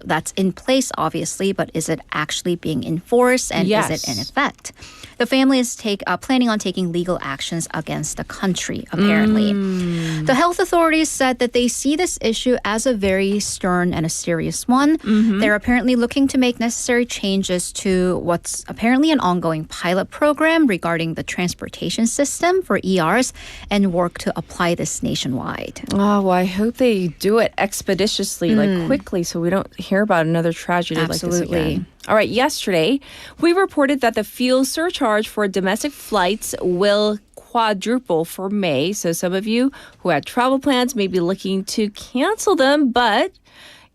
that's in place, obviously, but is it actually being enforced and is it in effect? The family is planning on taking legal actions against the country, apparently. The health authorities said that they see this issue as a very stern and a serious one. They're apparently looking to make necessary changes to what's apparently an ongoing pilot program regarding the transportation system for ERs and work to apply this nationwide. Oh, well, I hope they do it expeditiously, quickly, so we don't hear about another tragedy like this again. All right, yesterday, we reported that the fuel surcharge for domestic flights will quadruple for May. So some of you who had travel plans may be looking to cancel them, but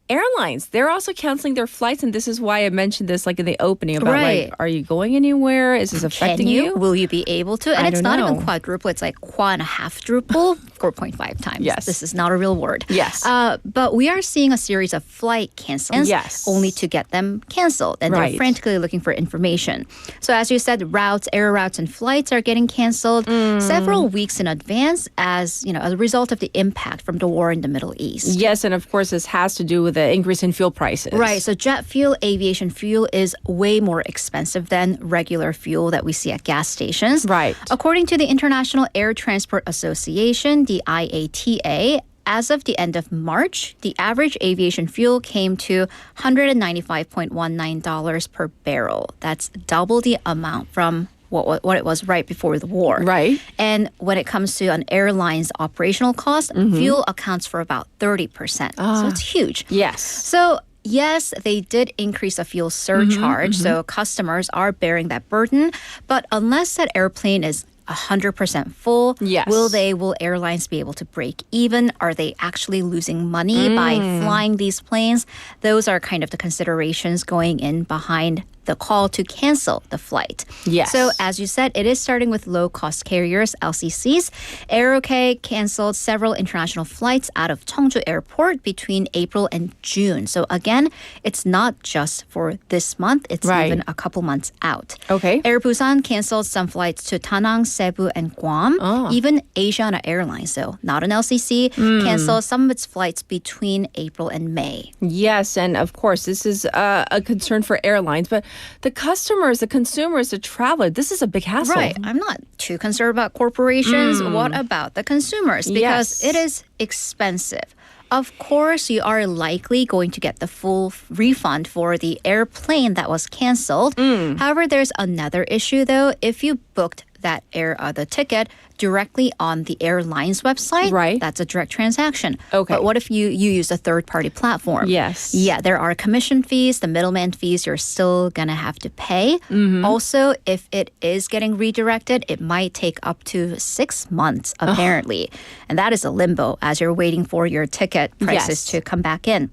airlines, they're also canceling their flights, and this is why I mentioned this in the opening about are you going anywhere? Is this affecting you? Will you be able to? And it's not even quadruple, it's like qua and a half druple, 4.5 times. Yes. This is not a real word. Yes. But we are seeing a series of flight cancels only to get them canceled. And they're frantically looking for information. So as you said, air routes and flights are getting canceled several weeks in advance as a result of the impact from the war in the Middle East. Yes, and of course this has to do with the increase in fuel prices. Right. So jet fuel, aviation fuel is way more expensive than regular fuel that we see at gas stations. Right. According to the International Air Transport Association, the IATA, as of the end of March, the average aviation fuel came to $195.19 per barrel. That's double the amount from what it was right before the war. Right. And when it comes to an airline's operational cost, fuel accounts for about 30%. So it's huge. Yes. So yes, they did increase the fuel surcharge, so customers are bearing that burden. But unless that airplane is 100% full, will airlines be able to break even? Are they actually losing money by flying these planes? Those are kind of the considerations going in behind the call to cancel the flight. Yes. So as you said, it is starting with low-cost carriers, LCCs. AirOK canceled several international flights out of Cheongju Airport between April and June. So again, it's not just for this month. It's even a couple months out. Okay. Air Busan canceled some flights to Da Nang, Cebu, and Guam. Even Asiana Airlines, so not an LCC, canceled some of its flights between April and May. Yes, and of course, this is a concern for airlines, but the customers, the consumers, the traveler, this is a big hassle. Right. I'm not too concerned about corporations. What about the consumers? Because it is expensive. Of course, you are likely going to get the full refund for the airplane that was canceled. However, there's another issue, though. If you booked that the ticket directly on the airline's website, that's a direct transaction. Okay. But what if you use a third-party platform? Yes. Yeah, there are commission fees, the middleman fees you're still going to have to pay. Also, if it is getting redirected, it might take up to 6 months, apparently. And that is a limbo as you're waiting for your ticket prices to come back in.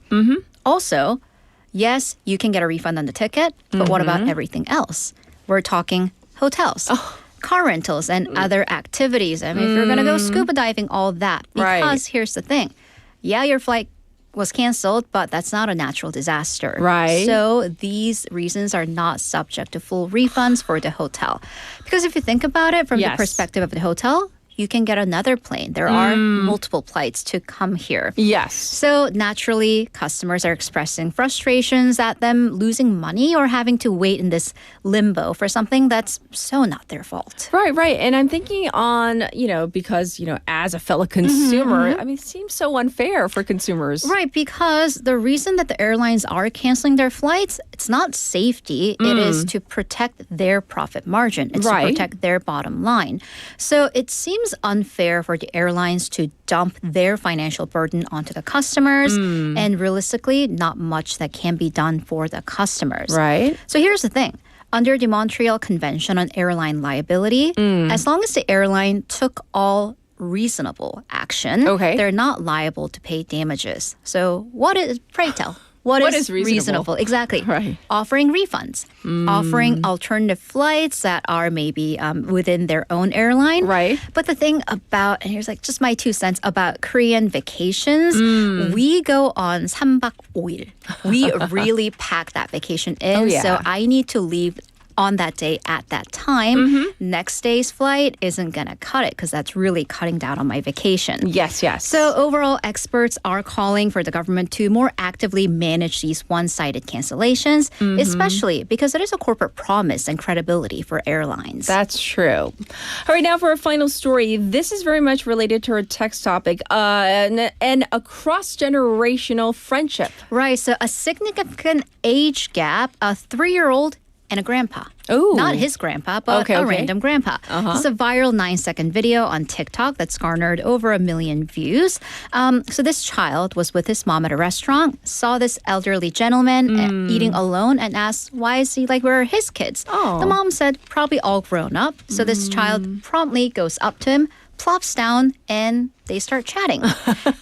Also, yes, you can get a refund on the ticket, but what about everything else? We're talking hotels. Car rentals and other activities. I mean, if you're going to go scuba diving, all that. Because here's the thing. Yeah, your flight was canceled, but that's not a natural disaster. Right. So these reasons are not subject to full refunds for the hotel. Because if you think about it from the perspective of the hotel, you can get another plane. There are multiple flights to come here. Yes. So naturally, customers are expressing frustrations at them losing money or having to wait in this limbo for something that's so not their fault. Right. And I'm thinking on, because, as a fellow consumer, I mean, it seems so unfair for consumers. Right, because the reason that the airlines are canceling their flights, it's not safety. It is to protect their profit margin. It's to protect their bottom line. So it seems unfair for the airlines to dump their financial burden onto the customers, and realistically, not much that can be done for the customers. Right. So here's the thing. Under the Montreal Convention on Airline Liability, as long as the airline took all reasonable action, they're not liable to pay damages. So pray tell. What is reasonable? Exactly. Right. Offering refunds, offering alternative flights that are maybe within their own airline. Right. But the thing about, and here's just my 2 cents about Korean vacations, we go on 3박 5일. We really pack that vacation in. Oh, yeah. So I need to leave on that day at that time. Next day's flight isn't going to cut it because that's really cutting down on my vacation. Yes. So overall, experts are calling for the government to more actively manage these one-sided cancellations, especially because it is a corporate promise and credibility for airlines. That's true. All right, now for our final story. This is very much related to our text topic, and a cross-generational friendship. Right, so a significant age gap, a 3-year-old and a grandpa. Ooh. Not his grandpa, but a random grandpa. This is a viral 9-second video on TikTok that's garnered over 1 million views. So this child was with his mom at a restaurant, saw this elderly gentleman eating alone, and asked, why is he where are his kids? The mom said, probably all grown up. So this child promptly goes up to him, plops down, and they start chatting.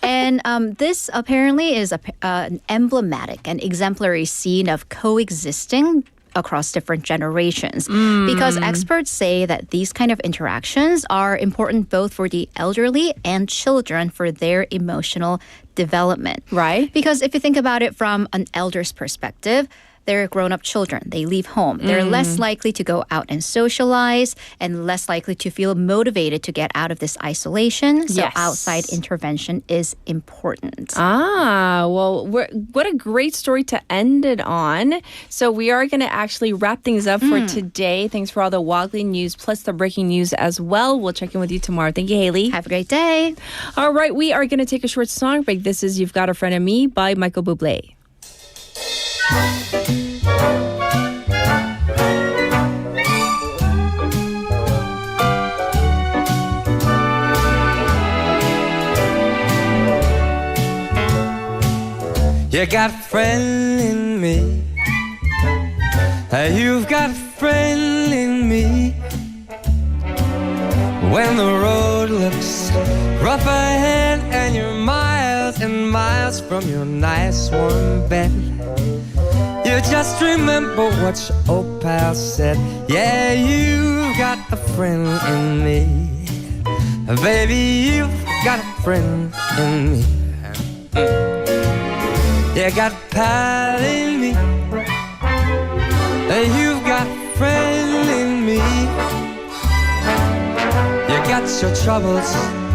And this apparently is an emblematic and exemplary scene of coexisting across different generations, because experts say that these kind of interactions are important both for the elderly and children for their emotional development. Right. Because if you think about it from an elder's perspective, they're grown-up children. They leave home. They're less likely to go out and socialize and less likely to feel motivated to get out of this isolation. So outside intervention is important. Well, what a great story to end it on. So we are going to actually wrap things up for today. Thanks for all the Woggly news plus the breaking news as well. We'll check in with you tomorrow. Thank you, Haley. Have a great day. All right, we are going to take a short song break. This is You've Got a Friend in Me by Michael Bublé. You got a friend in me. You've got a friend in me. When the road looks rough ahead and you're miles and miles from your nice warm bed, you just remember what your old pal said. Yeah, you've got a friend in me. Baby, you've got a friend in me. You got a pal in me. You've got a friend in me. You got your troubles,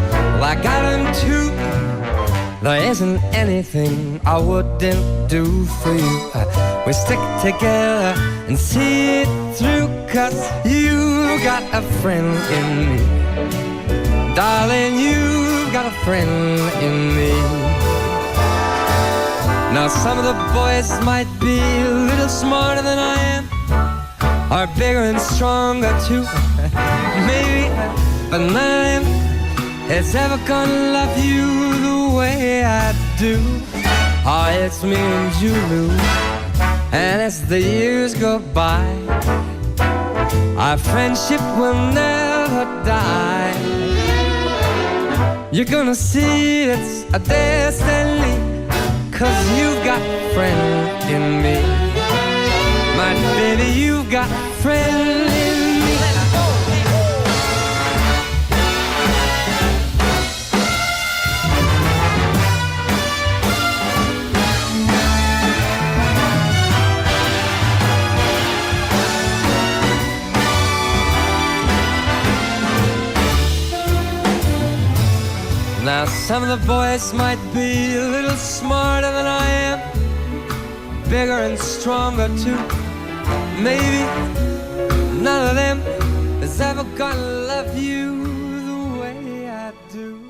well, I got them too. There isn't anything I wouldn't do for you. We stick together and see it through, 'cause you got a friend in me. Darling, you've got a friend in me. Now some of the boys might be a little smarter than I am, or bigger and stronger too, maybe, but none of them is ever gonna love you the way I do. Oh, it's me and you, and as the years go by, our friendship will never die. You're gonna see it's a destiny, 'cause you've got a friend in me. My baby, you've got a friend in me. Now some of the boys might be a little smarter than I am, bigger and stronger too. Maybe none of them is ever gonna love you the way I do.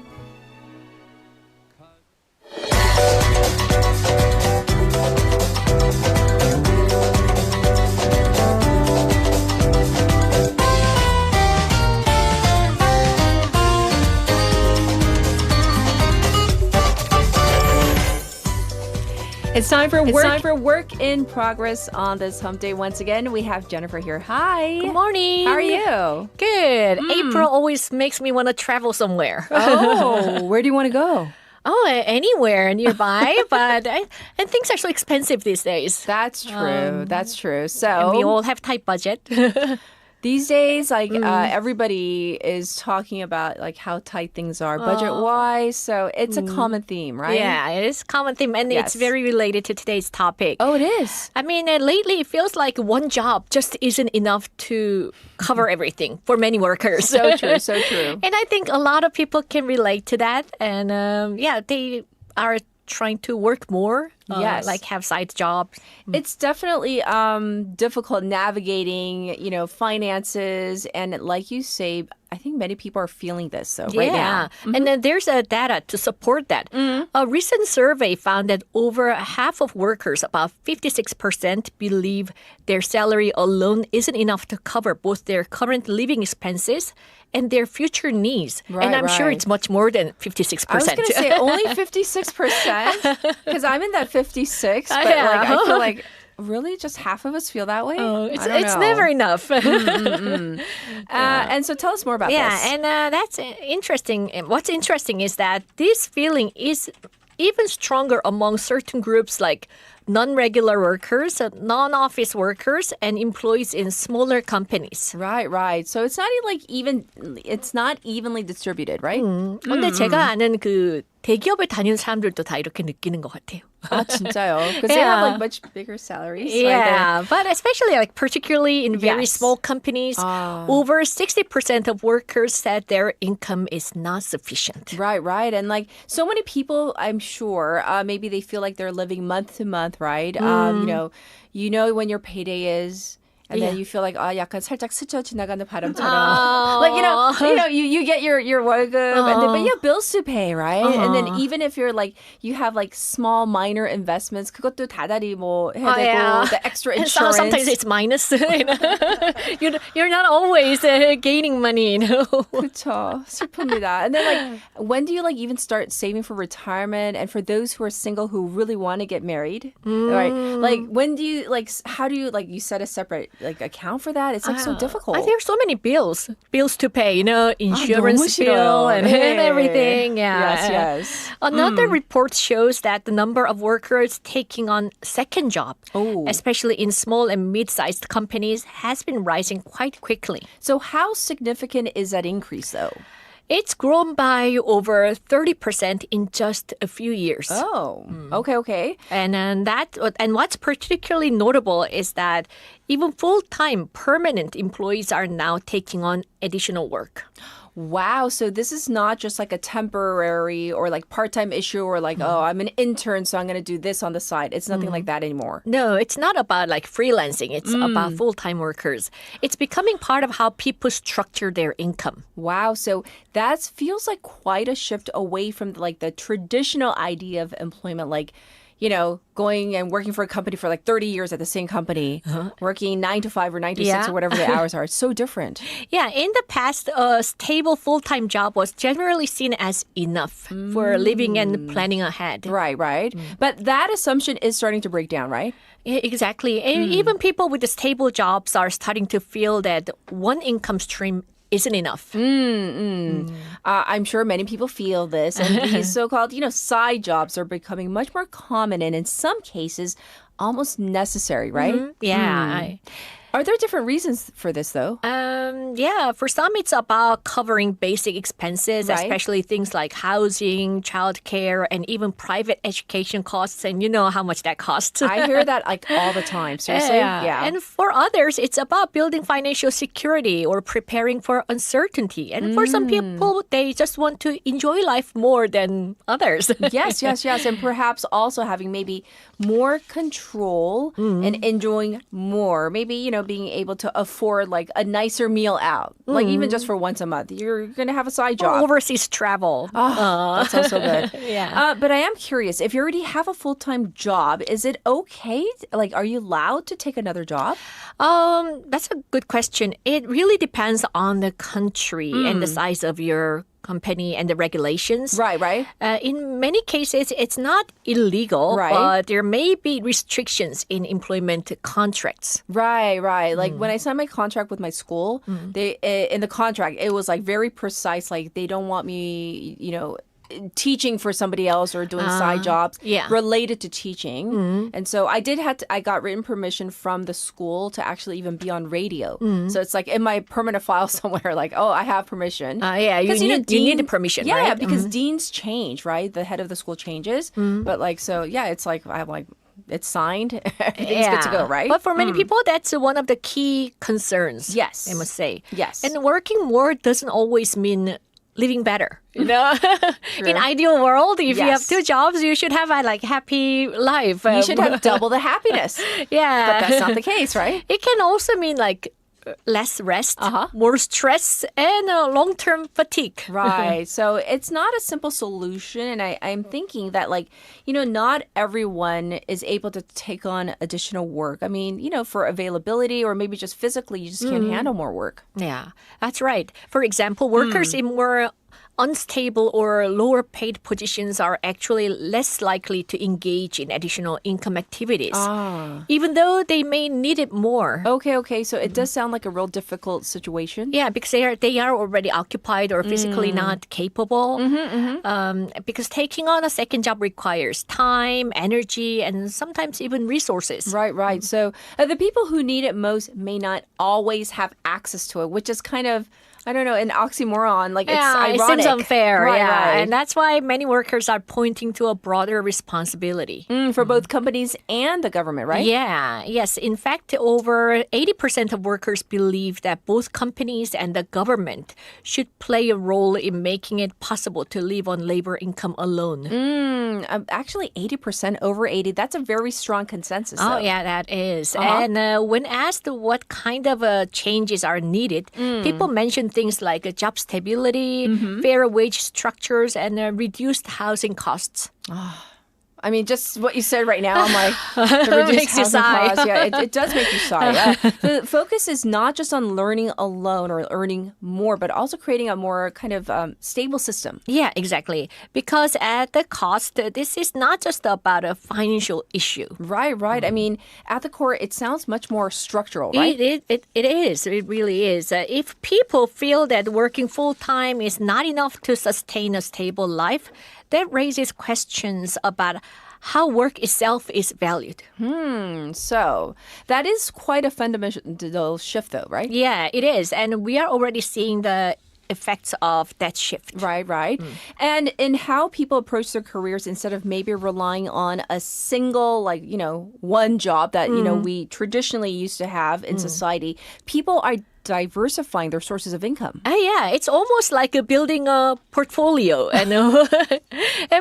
It's time for work in progress on this hump day. Once again, we have Jennifer here. Hi. Good morning. How are you? Good. April always makes me want to travel somewhere. Oh, where do you want to go? Oh, anywhere nearby, but and things are so expensive these days. That's true. That's true. So and we all have tight budget. These days, like everybody is talking about like how tight things are budget-wise. So it's a common theme, right? Yeah, it is a common theme, and Yes. it's very related to today's topic. Oh, it is. I mean, lately it feels like one job just isn't enough to cover everything for many workers. So true, so true. And I think a lot of people can relate to that, and they are trying to work more. Yes. Like have side jobs. It's definitely difficult navigating, finances. And like you say, I think many people are feeling this right now. And then there's data to support that. A recent survey found that over half of workers, about 56%, believe their salary alone isn't enough to cover both their current living expenses and their future needs. Right, and I'm sure right. it's much more than 56%. I was going to say only 56% because I'm in that 56, but like I feel like really just half of us feel that way. Oh, it's I don't know. never enough. And so tell us more about this. Yeah, and that's interesting. And what's interesting is that this feeling is even stronger among certain groups like non-regular workers, non-office workers, and employees in smaller companies. Right. So it's not evenly distributed, right? 근데 제가 아는 그 대기업에 다니는 사람들도 다 이렇게 느끼는 것 같아요. 아, 진짜요? Because they have like much bigger salaries. Yeah, but especially like particularly in very Yes. small companies, over 60% of workers said their income is not sufficient. Right. And like so many people, I'm sure, maybe they feel like they're living month to month, right? You know when your payday is. And then you feel like 약간 살짝 스쳐 지나가는 바람처럼. Like you get your 월급 and then but you have bills to pay, right? And then even if you're like you have like small minor investments, 그것도 다달이 뭐 해야 되고 the extra And insurance. sometimes it's minus. You're not always gaining money. 그렇죠. 슬픕니다. And then like when do you like even start saving for retirement? And for those who are single who really want to get married, right? Like when do you like how do you like you set a separate like account for that? It's like so difficult. There are so many bills to pay, insurance 너무 bill 싫어요. and 네. everything. Yeah. Yes. Another report shows that the number of workers taking on second job, especially in small and mid-sized companies, has been rising quite quickly. So how significant is that increase though? It's grown by over 30% in just a few years. Oh, okay. And what's particularly notable is that even full-time permanent employees are now taking on additional work. Wow. So this is not just like a temporary or like part-time issue or like, I'm an intern, so I'm going to do this on the side. It's nothing like that anymore. No, it's not about like freelancing. It's about full-time workers. It's becoming part of how people structure their income. Wow. So that feels like quite a shift away from like the traditional idea of employment, like, going and working for a company for like 30 years at the same company, working 9 to 5 or 9 to 6 or whatever the hours are. It's so different. Yeah, in the past, a stable full-time job was generally seen as enough for living and planning ahead. Right. But that assumption is starting to break down, right? Yeah, exactly. And even people with the stable jobs are starting to feel that one income stream isn't enough. I'm sure many people feel this. And these so-called, side jobs are becoming much more common and in some cases, almost necessary, right? Yeah. Are there different reasons for this, though? Yeah, for some it's about covering basic expenses, Right. especially things like housing, childcare, and even private education costs. And you know how much that costs. I hear that like all the time. Seriously? Yeah. And for others, it's about building financial security or preparing for uncertainty. And for some people, they just want to enjoy life more than others. Yes. And perhaps also having maybe more control and enjoying more. Maybe, being able to afford like a nicer meal out. Like even just for once a month. You're going to have a side job. Or overseas travel. That sounds so good. Yeah. But I am curious, if you already have a full-time job, is it okay? Like, are you allowed to take another job? That's a good question. It really depends on the country and the size of your company and the regulations. Right. In many cases, it's not illegal, but there may be restrictions in employment contracts. Right. Like when I signed my contract with my school, they in the contract, it was like very precise. Like they don't want me, teaching for somebody else or doing side jobs related to teaching. And so I got written permission from the school to actually even be on radio. So it's like in my permanent file somewhere, like, oh, I have permission. You need the permission, right? Yeah, because deans change, right? The head of the school changes. But like, so yeah, it's like, I'm like, it's signed. Everything's good to go, right? But for many people, that's one of the key concerns. Yes. I must say. Yes. And working more doesn't always mean living better. In ideal world, if you have two jobs, you should have a happy life. You should have double the happiness. Yeah. But that's not the case, right? It can also mean less rest, more stress, and long-term fatigue. Right. So it's not a simple solution. And I'm thinking that not everyone is able to take on additional work. I mean, for availability or maybe just physically, you just can't handle more work. Yeah, that's right. For example, workers in more unstable or lower paid positions are actually less likely to engage in additional income activities, even though they may need it more. Okay. So it does sound like a real difficult situation. Yeah, because they are already occupied or physically not capable. Because taking on a second job requires time, energy, and sometimes even resources. Right. So the people who need it most may not always have access to it, which is kind of, I don't know, an oxymoron. It's ironic. It seems unfair. Right. And that's why many workers are pointing to a broader responsibility. For both companies and the government, right? Yeah. Yes. In fact, over 80% of workers believe that both companies and the government should play a role in making it possible to live on labor income alone. Actually, 80%, over 80, that's a very strong consensus. Oh, yeah, that is. And when asked what kind of changes are needed, people mention things like job stability, fair wage structures, and reduced housing costs. I mean, just what you said right now, I'm like, the reduced Makes you housing sigh. costs. Yeah, it does make you sigh. The focus is not just on learning alone or earning more, but also creating a more kind of stable system. Yeah, exactly. Because at the cost, this is not just about a financial issue. Right. I mean, at the core, it sounds much more structural, right? It is. It really is. If people feel that working full-time is not enough to sustain a stable life, that raises questions about how work itself is valued. So that is quite a fundamental shift, though, right? Yeah, it is. And we are already seeing the effects of that shift. Right. And in how people approach their careers, instead of maybe relying on a single, one job that, we traditionally used to have in society, people are diversifying their sources of income. Yeah, it's almost like building a portfolio. And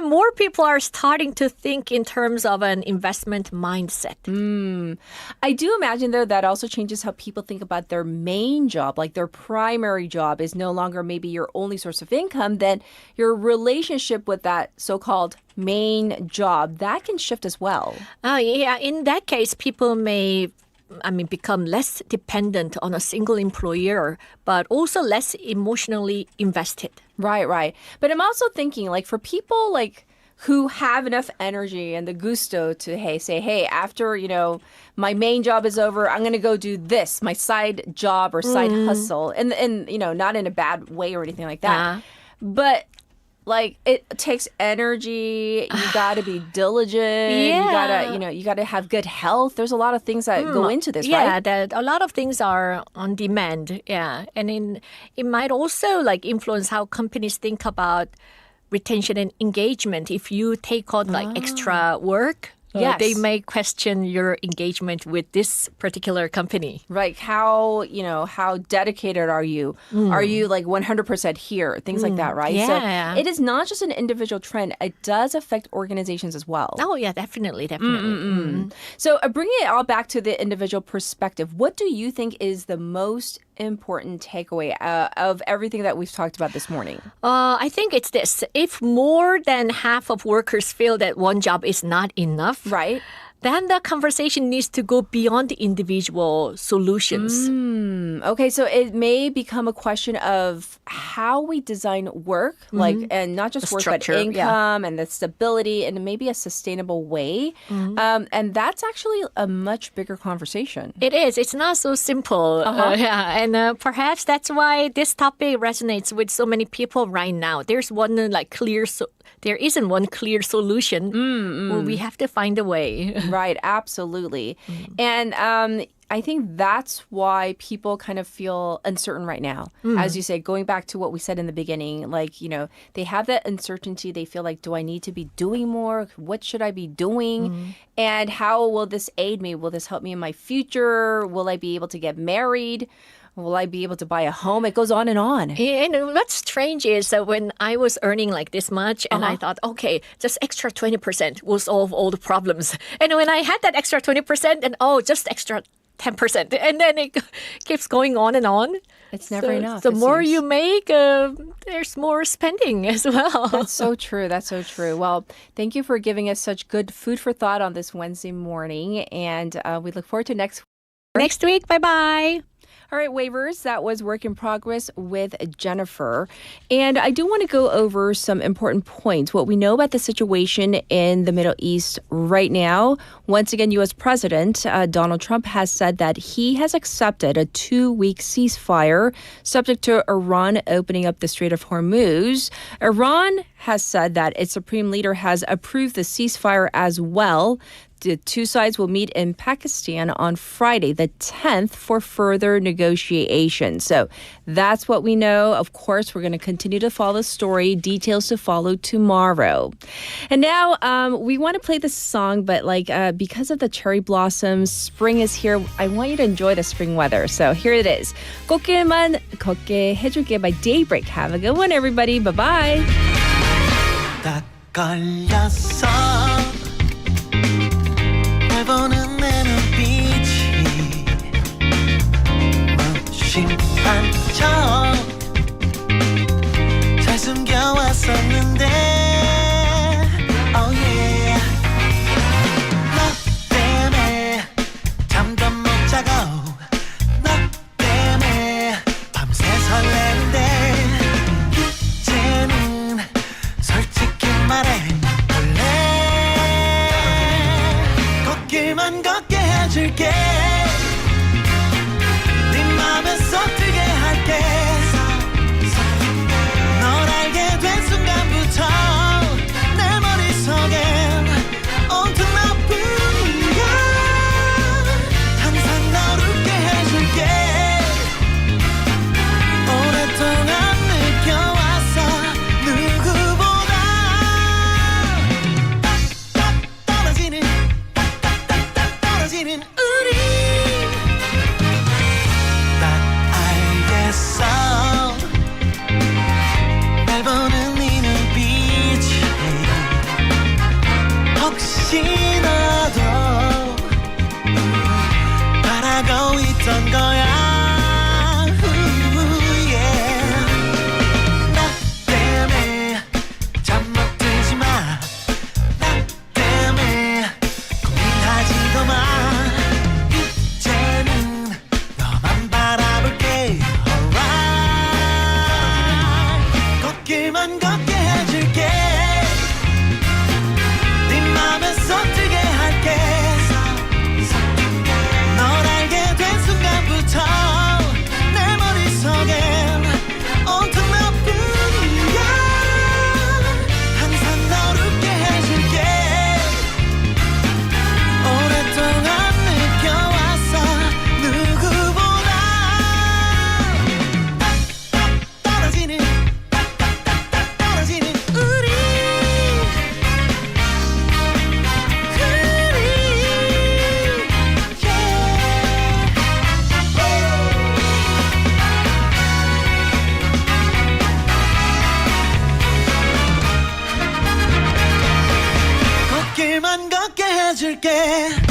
more people are starting to think in terms of an investment mindset. I do imagine, though, that also changes how people think about their main job. Like their primary job is no longer maybe your only source of income. Then your relationship with that so-called main job, that can shift as well. Yeah, in that case, people may become less dependent on a single employer, but also less emotionally invested. Right. But I'm also thinking, for people who have enough energy and the gusto to say, after my main job is over, I'm going to go do this, my side job or side hustle, and not in a bad way or anything like that. But like it takes energy. You got to be diligent. Yeah. You got to have good health. There's a lot of things that go into this, right? Yeah, that a lot of things are on demand. Yeah, and it might also like influence how companies think about retention and engagement. If you take on like extra work, they may question your engagement with this particular company. Right. How dedicated are you? Are you like 100% here? Things like that, right? Yeah. So it is not just an individual trend. It does affect organizations as well. Oh, yeah, definitely. So bringing it all back to the individual perspective, what do you think is the most important takeaway of everything that we've talked about this morning? I think it's this. If more than half of workers feel that one job is not enough, right, then the conversation needs to go beyond the individual solutions. Okay, so it may become a question of how we design work, and not just The work, structure, but income and the stability and maybe a sustainable way. And that's actually a much bigger conversation. It is. It's not so simple. And perhaps that's why this topic resonates with so many people right now. There's there isn't one clear solution. Well, we have to find a way. Right, absolutely. And I think that's why people kind of feel uncertain right now. As you say, going back to what we said in the beginning, they have that uncertainty. They feel like, do I need to be doing more? What should I be doing? And how will this aid me? Will this help me in my future? Will I be able to get married? Will I be able to buy a home? It goes on and on. And what's strange is that when I was earning like this much and I thought, okay, just extra 20% will solve all the problems. And when I had that extra 20% and just extra 10%. And then it keeps going on and on. It's never enough. The more you make, there's more spending as well. That's so true. That's so true. Well, thank you for giving us such good food for thought on this Wednesday morning. And we look forward to next week. Bye-bye. All right, Wavers, that was Work in Progress with Jennifer. And I do want to go over some important points. What we know about the situation in the Middle East right now. Once again, U.S. President Donald Trump has said that he has accepted a 2-week ceasefire subject to Iran opening up the Strait of Hormuz. Iran has said that its supreme leader has approved the ceasefire as well. The two sides will meet in Pakistan on Friday, the 10th, for further negotiations. So that's what we know. Of course, we're going to continue to follow the story. Details to follow tomorrow. And now we want to play this song, but because of the cherry blossoms, spring is here. I want you to enjoy the spring weather. So here it is. 꽃길만 걷게 해줄게 by Daybreak. Have a good one, everybody. Bye-bye. 딱 걸렸어 날 보는 내 눈빛이 무심한 척 잘 숨겨왔었는데 oh yeah 너 때문에 잠도 못 자고 너 때문에 밤새 설레는데 이제는 솔직히 말해 길만 걷게 해줄게 네 맘에 쏟게 할게 널 알게 된 순간부터 내 머릿속엔 온통 너뿐이야 항상 널 웃게 해줄게 오랫동안 느껴왔어 누구보다 딱딱 떨어지는 우리 딱 알겠어 날 보는 네 눈빛이 혹시 너도 바라고 있던 거야 나 때문에 잠 못 들지 마 나 때문에 고민하지도 마 길만 걷게 해줄게 네 맘에 쏟게 할게 널 알게 된 순간부터 내 머릿속엔 온통 너뿐이야 내게